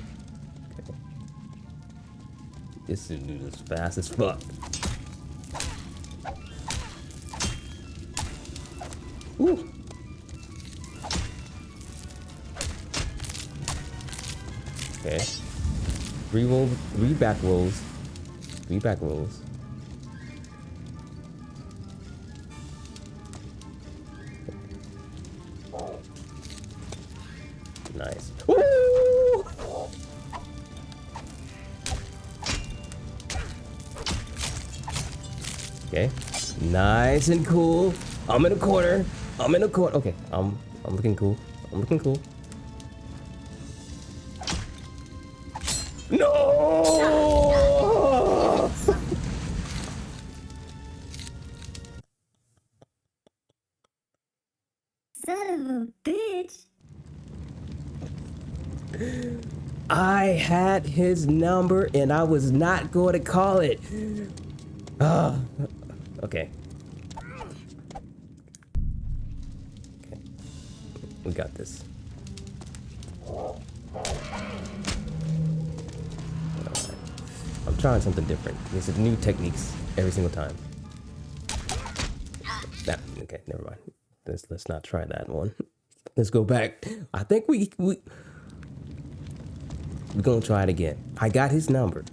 Okay. This dude is fast as fuck. Woo. Okay. 3 back rolls. 3 back rolls. Nice. Woo! Okay. Nice and cool. I'm in a corner. Okay, I'm looking cool. No! Son of a bitch. I had his number and I was not going to call it. Okay. We got this. I'm trying something different. These are new techniques every single time. Okay, never mind. Let's not try that one. Let's go back. I think we're gonna try it again. I got his number.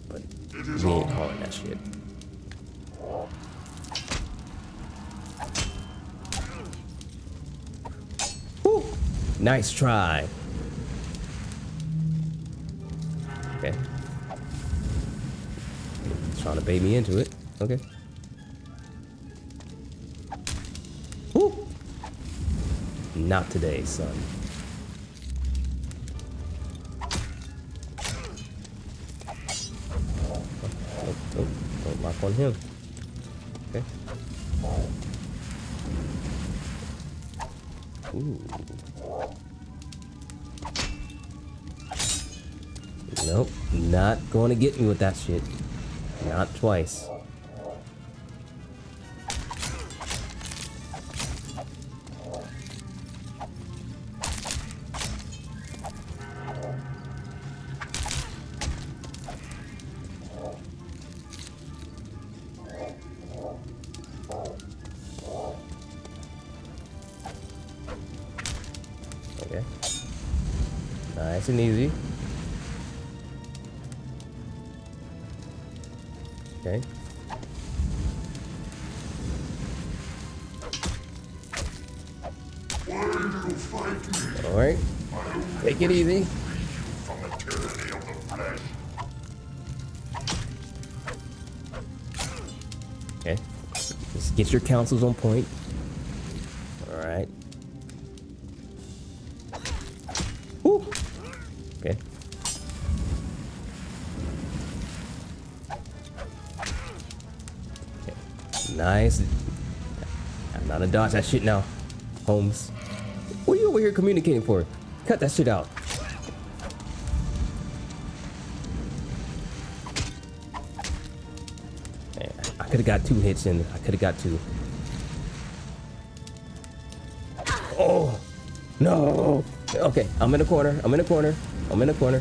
But we ain't calling that shit. Woo. Nice try. Okay. He's trying to bait me into it. Okay. Woo. Not today, son. Don't lock on him. Okay. Ooh. Nope, not going to get me with that shit. Not twice. Okay. Nice and easy. Okay. All right. Take it easy. Okay. Just get your counsels on point. All right. Woo. Okay. Nice. I'm not gonna dodge that shit now, Holmes. What are you over here communicating for? Cut that shit out. Man, I could have got 2 hits in. I could have got 2. Oh, no. Okay, I'm in a corner. I'm in a corner. I'm in a corner.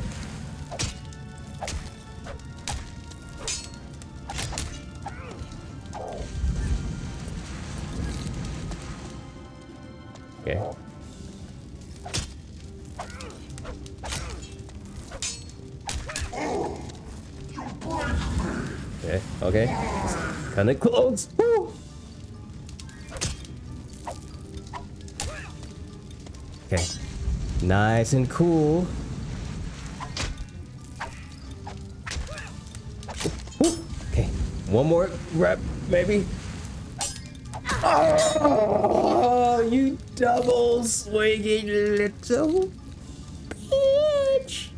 Okay. Okay, okay. Kind of close. Woo. Okay. Nice and cool. Okay. One more rep, maybe. Oh, you double swinging little bitch.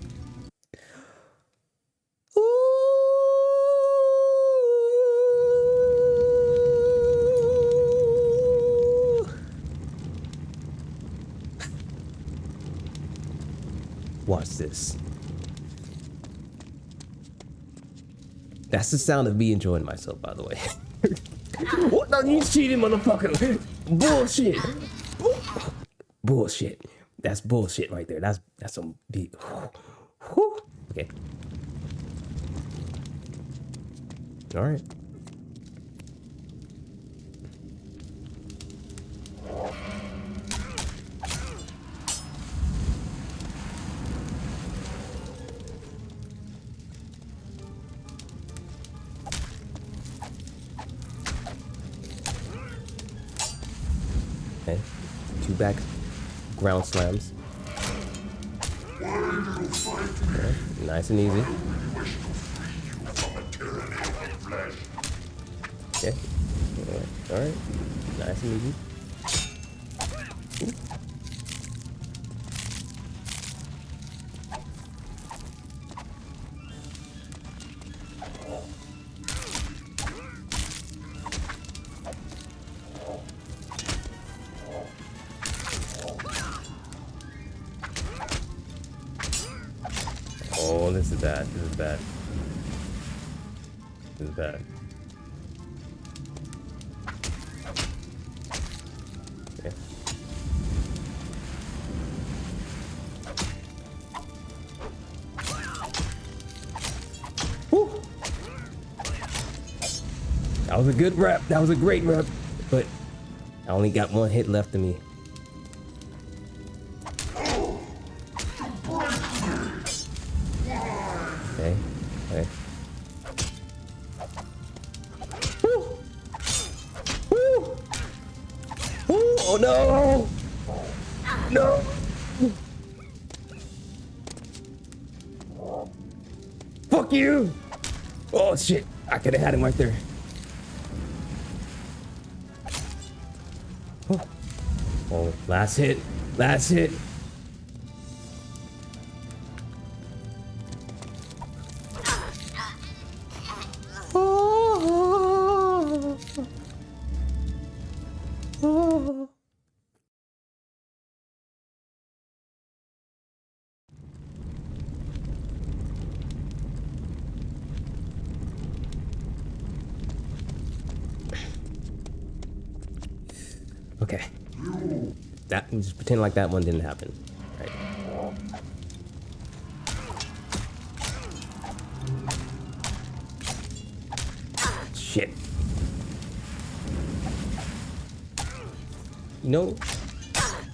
Ooh. Watch this. That's the sound of me enjoying myself, by the way. What? No, you cheating, motherfucker! Bullshit! Bullshit. That's bullshit right there. That's some big. Okay. All right. Okay. 2 back ground slams. Okay. Nice and easy. Okay. All right. Nice and easy. Oh, this is bad. This is bad. This is bad. Okay. Woo. That was a good rep. That was a great rep. But I only got 1 hit left of me. Okay. Okay. Woo. Woo. Woo. Oh no! No! Fuck you! Oh shit! I could have had him right there. Oh, last hit. Last hit. Okay. That, just pretend like that one didn't happen. Right. Shit. You know,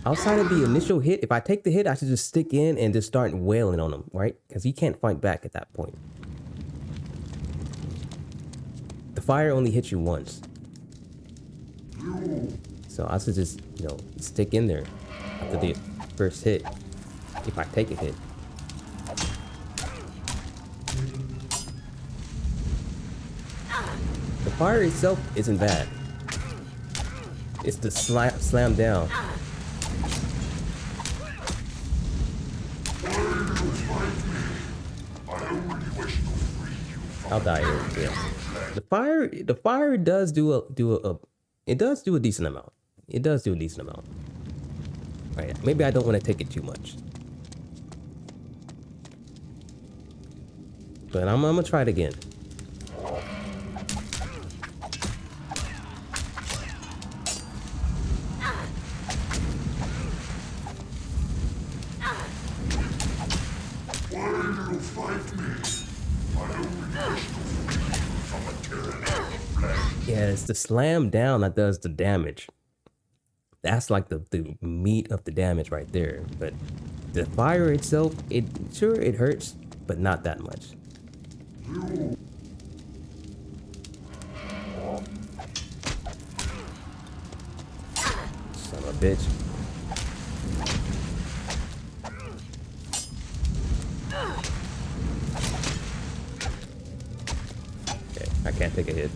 outside of the initial hit, if I take the hit, I should just stick in and just start wailing on him, right? Because he can't fight back at that point. The fire only hits you once. So I should just, you know, stick in there after the first hit, if I take a hit. The fire itself isn't bad. It's the slam down. I'll die here. Yeah. The fire does do a decent amount. It does do a decent amount. Alright, maybe I don't want to take it too much. But I'm gonna try it again. Why do you fight me? I only wish to free you from the tyranny of the flesh. Yeah, it's the slam down that does the damage. That's like the meat of the damage right there. But the fire itself, it hurts, but not that much. Son of a bitch. Okay, I can't take a hit.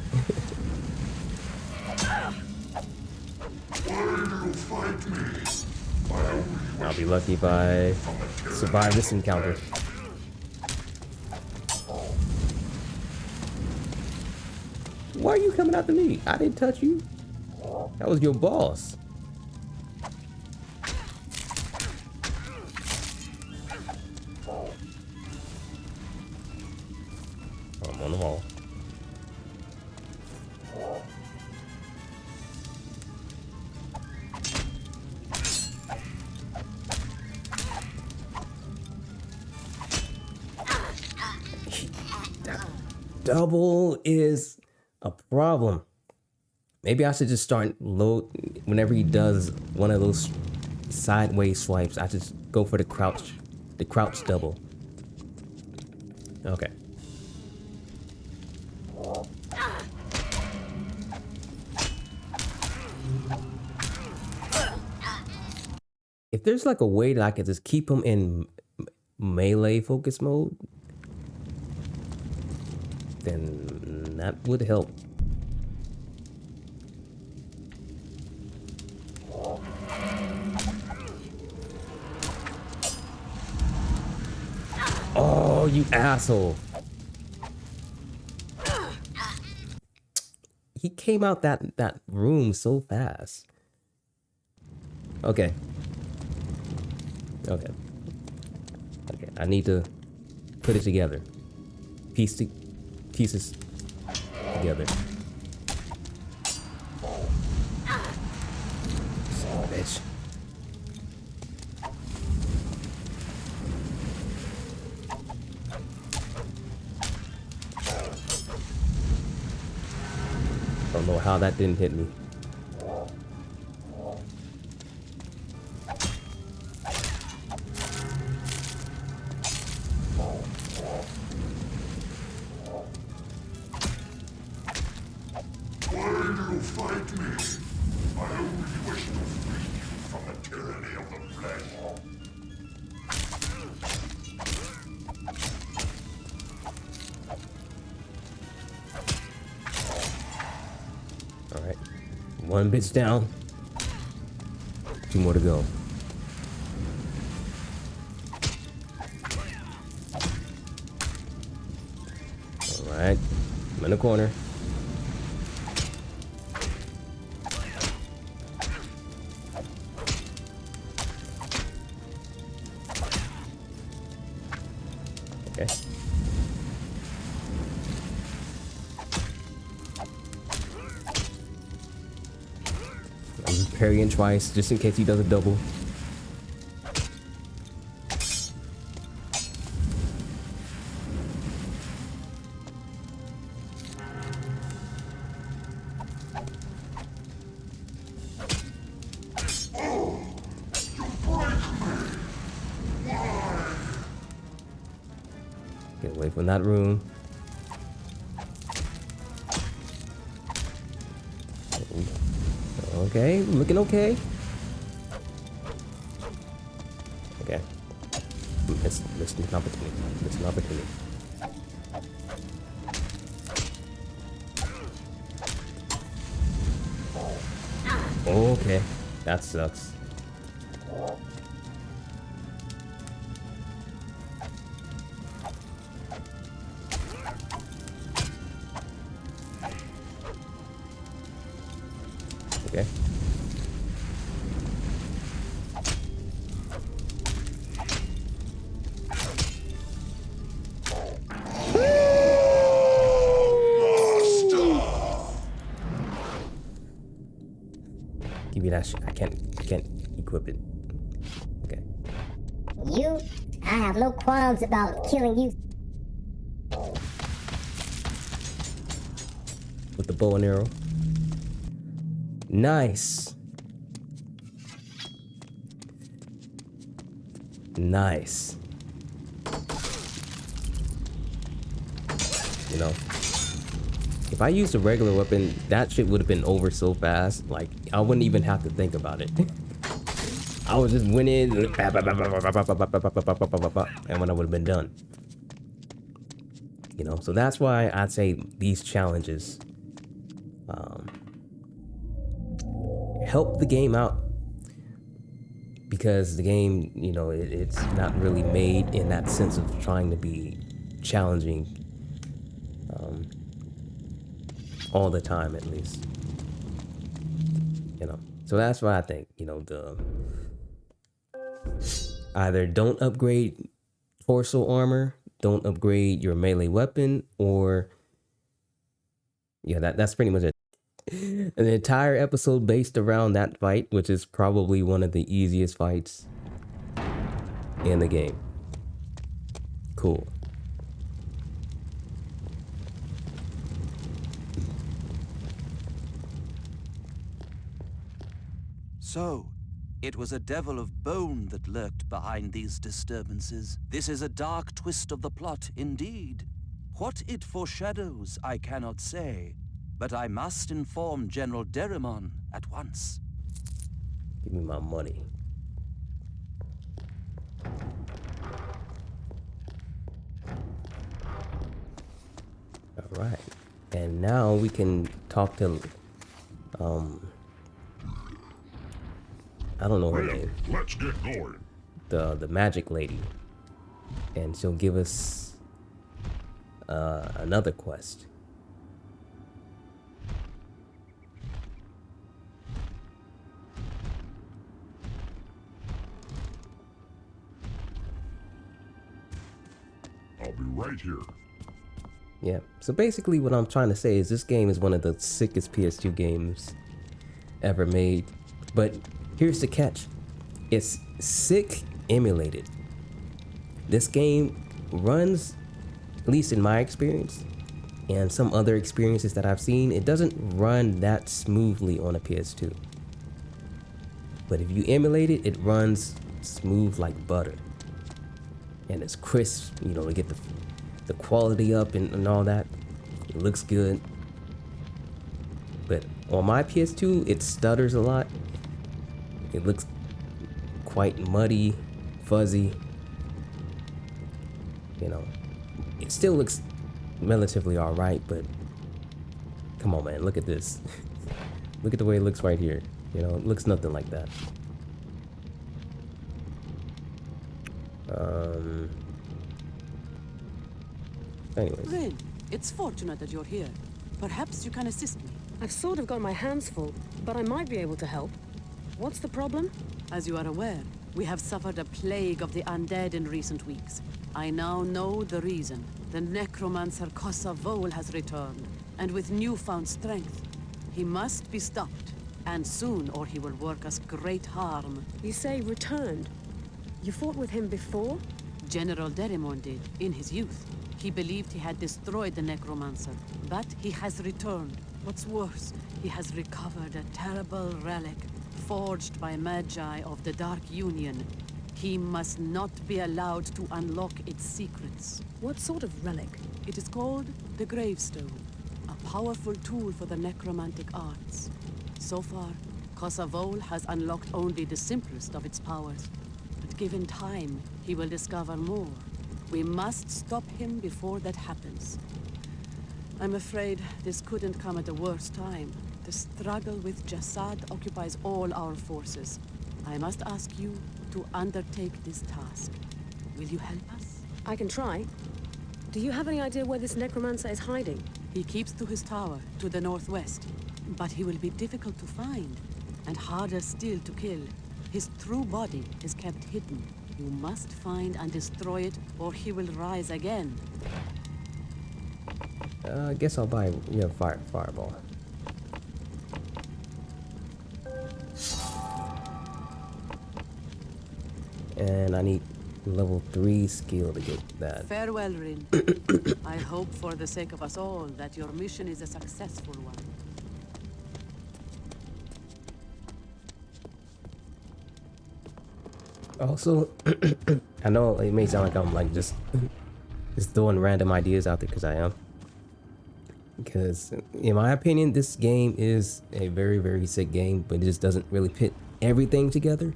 Fight me. I'll be lucky if I survive this encounter. Why are you coming after me? I didn't touch you. That was your boss. I'm on the wall. Double is a problem. Maybe I should just start load whenever he does one of those sideways swipes. I just go for the crouch double. Okay. If there's like a way that I could just keep him in melee focus mode, then that would help. Oh, you asshole. He came out that room so fast. Okay. Okay. Okay, I need to put it together. Pieces together. Son of a bitch. Don't know how that didn't hit me. One bit's down. 2 more to go. Alright. I'm in the corner. Okay. I'm just parrying twice, just in case he does a double. Get away from that room. Okay, looking okay. Okay. Missed an opportunity. Missed an opportunity. Okay. That sucks. Okay. I can't equip it. Okay. You? I have no qualms about killing you. With the bow and arrow. Nice. Nice. You know, if I used a regular weapon, that shit would have been over so fast. Like, I wouldn't even have to think about it. I would just went in and when I would have been done. You know, so that's why I'd say these challenges help the game out, because the game, you know, it's not really made in that sense of trying to be challenging all the time, at least. You know, so that's why I think, you know, either don't upgrade torso armor, don't upgrade your melee weapon, or yeah, that's pretty much it. An entire episode based around that fight, which is probably one of the easiest fights in the game. Cool. So, it was a devil of bone that lurked behind these disturbances. This is a dark twist of the plot, indeed. What it foreshadows, I cannot say, but I must inform General Derimon at once. Give me my money. All right, and now we can talk to I don't know her name. Let's get going. The magic lady, and she'll give us another quest. I'll be right here. Yeah, so basically what I'm trying to say is this game is one of the sickest PS2 games ever made. But here's the catch. It's sick emulated. This game runs, at least in my experience, and some other experiences that I've seen, it doesn't run that smoothly on a PS2. But if you emulate it, it runs smooth like butter. And it's crisp, you know, to get the quality up and all that. It looks good. But on my PS2, it stutters a lot. It looks quite muddy, fuzzy. You know, it still looks relatively alright, but come on, man, look at this. Look at the way it looks right here. You know, it looks nothing like that. Anyways. Rin, it's fortunate that you're here. Perhaps you can assist me. I've sort of got my hands full, but I might be able to help. What's the problem? As you are aware, we have suffered a plague of the undead in recent weeks. I now know the reason. The necromancer ITOwl has returned, and with newfound strength. He must be stopped, and soon, or he will work us great harm. You say returned? You fought with him before? General Derimon did, in his youth. He believed he had destroyed the necromancer, but he has returned. What's worse, he has recovered a terrible relic, forged by Magi of the Dark Union. He must not be allowed to unlock its secrets. What sort of relic? It is called the Gravestone, a powerful tool for the necromantic arts. So far, ITOwl has unlocked only the simplest of its powers. But given time, he will discover more. We must stop him before that happens. I'm afraid this couldn't come at a worse time. The struggle with Jasad occupies all our forces. I must ask you to undertake this task. Will you help us? I can try. Do you have any idea where this necromancer is hiding? He keeps to his tower, to the northwest. But he will be difficult to find, and harder still to kill. His true body is kept hidden. You must find and destroy it, or he will rise again. I guess I'll buy, fireball. And I need level 3 skill to get that. Farewell, Rin. I hope for the sake of us all that your mission is a successful one. Also, I know it may sound like I'm like just throwing random ideas out there, because I am. Because in my opinion, this game is a very, very sick game, but it just doesn't really fit everything together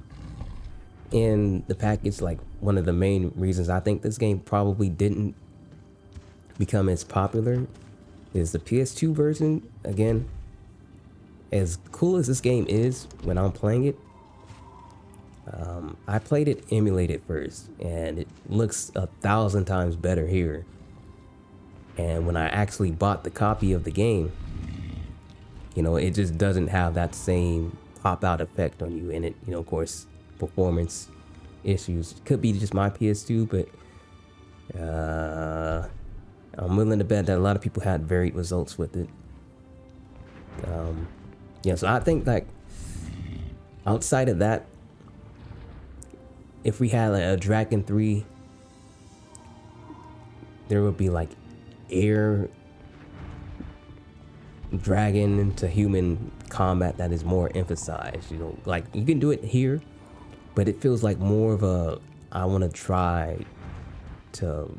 in the package. Like, one of the main reasons I think this game probably didn't become as popular is the PS2 version. Again, as cool as this game is when I'm playing it, I played it emulated first, and it looks 1,000 times better here. And when I actually bought the copy of the game, you know, it just doesn't have that same pop out effect on you. And it, you know, of course, performance issues. Could be just my PS2, but I'm willing to bet that a lot of people had varied results with it. Yeah, so I think, like, outside of that, if we had like a Drakan 3, there would be like air dragon into human combat that is more emphasized. You know, like, you can do it here, but it feels like more of a I want to try to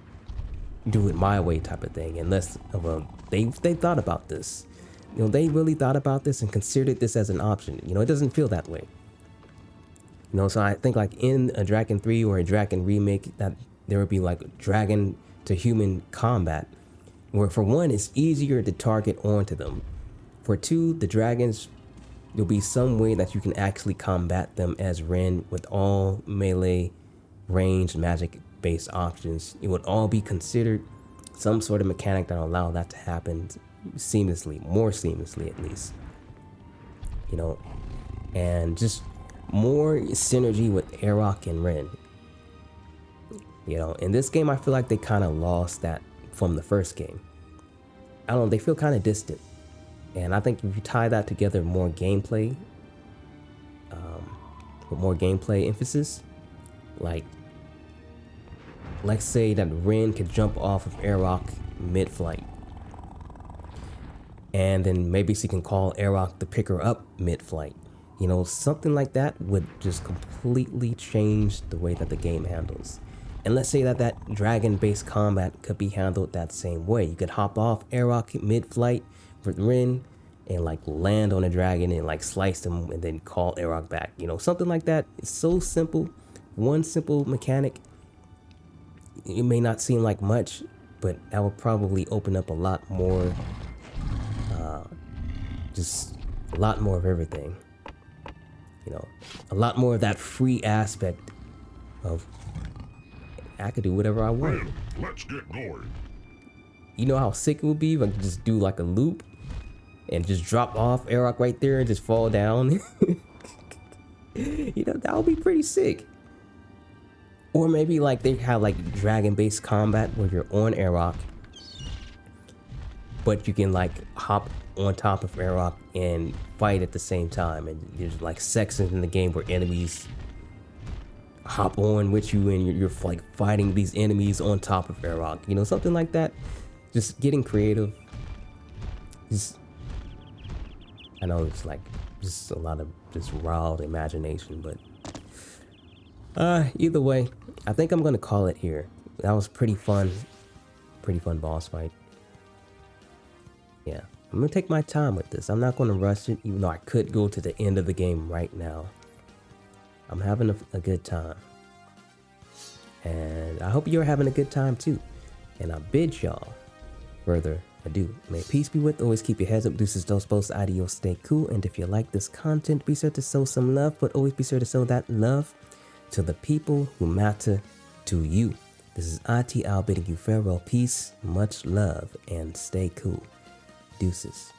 do it my way type of thing, and less of a they thought about this. You know, they really thought about this and considered this as an option. You know, it doesn't feel that way. You know, so I think like in a Drakan 3 or a Drakan remake, that there would be like dragon to human combat, where for one, it's easier to target onto them. For two, the dragons, there'll be some way that you can actually combat them as Ren with all melee, ranged, magic-based options. It would all be considered some sort of mechanic that will allow that to happen seamlessly, more seamlessly at least. You know, and just more synergy with Arok and Ren. You know, in this game, I feel like they kind of lost that from the first game. I don't know, they feel kind of distant. And I think if you tie that together, more gameplay, with more gameplay emphasis, like, let's say that Ren could jump off of Arok mid-flight, and then maybe she can call Arok to pick her up mid-flight. You know, something like that would just completely change the way that the game handles. And let's say that that dragon-based combat could be handled that same way. You could hop off Arok mid-flight with Ren and like land on a dragon and like slice them and then call Arok back. You know, something like that. It's so simple. One simple mechanic. It may not seem like much, but that will probably open up a lot more, just a lot more of everything. You know, a lot more of that free aspect of I could do whatever I want. Ren, let's get going. You know how sick it would be if I could just do like a loop and just drop off Arok right there and just fall down. You know, that would be pretty sick. Or maybe like they have like dragon-based combat where you're on Arok, but you can like hop on top of Arok and fight at the same time. And there's like sections in the game where enemies hop on with you and you're like fighting these enemies on top of Arok. You know, something like that. Just getting creative. Just, I know it's like just a lot of just wild imagination, but either way, I think I'm gonna call it here. That was pretty fun boss fight. Yeah, I'm gonna take my time with this. I'm not gonna rush it, even though I could go to the end of the game right now. I'm having a good time, and I hope you're having a good time too. And I bid y'all further ado, may peace be with. Always keep your heads up, deuces, dos, posts, adios, stay cool. And if you like this content, be sure to show some love, but always be sure to show that love to the people who matter to you. This is ITOwl bidding you farewell, peace, much love, and stay cool. Deuces.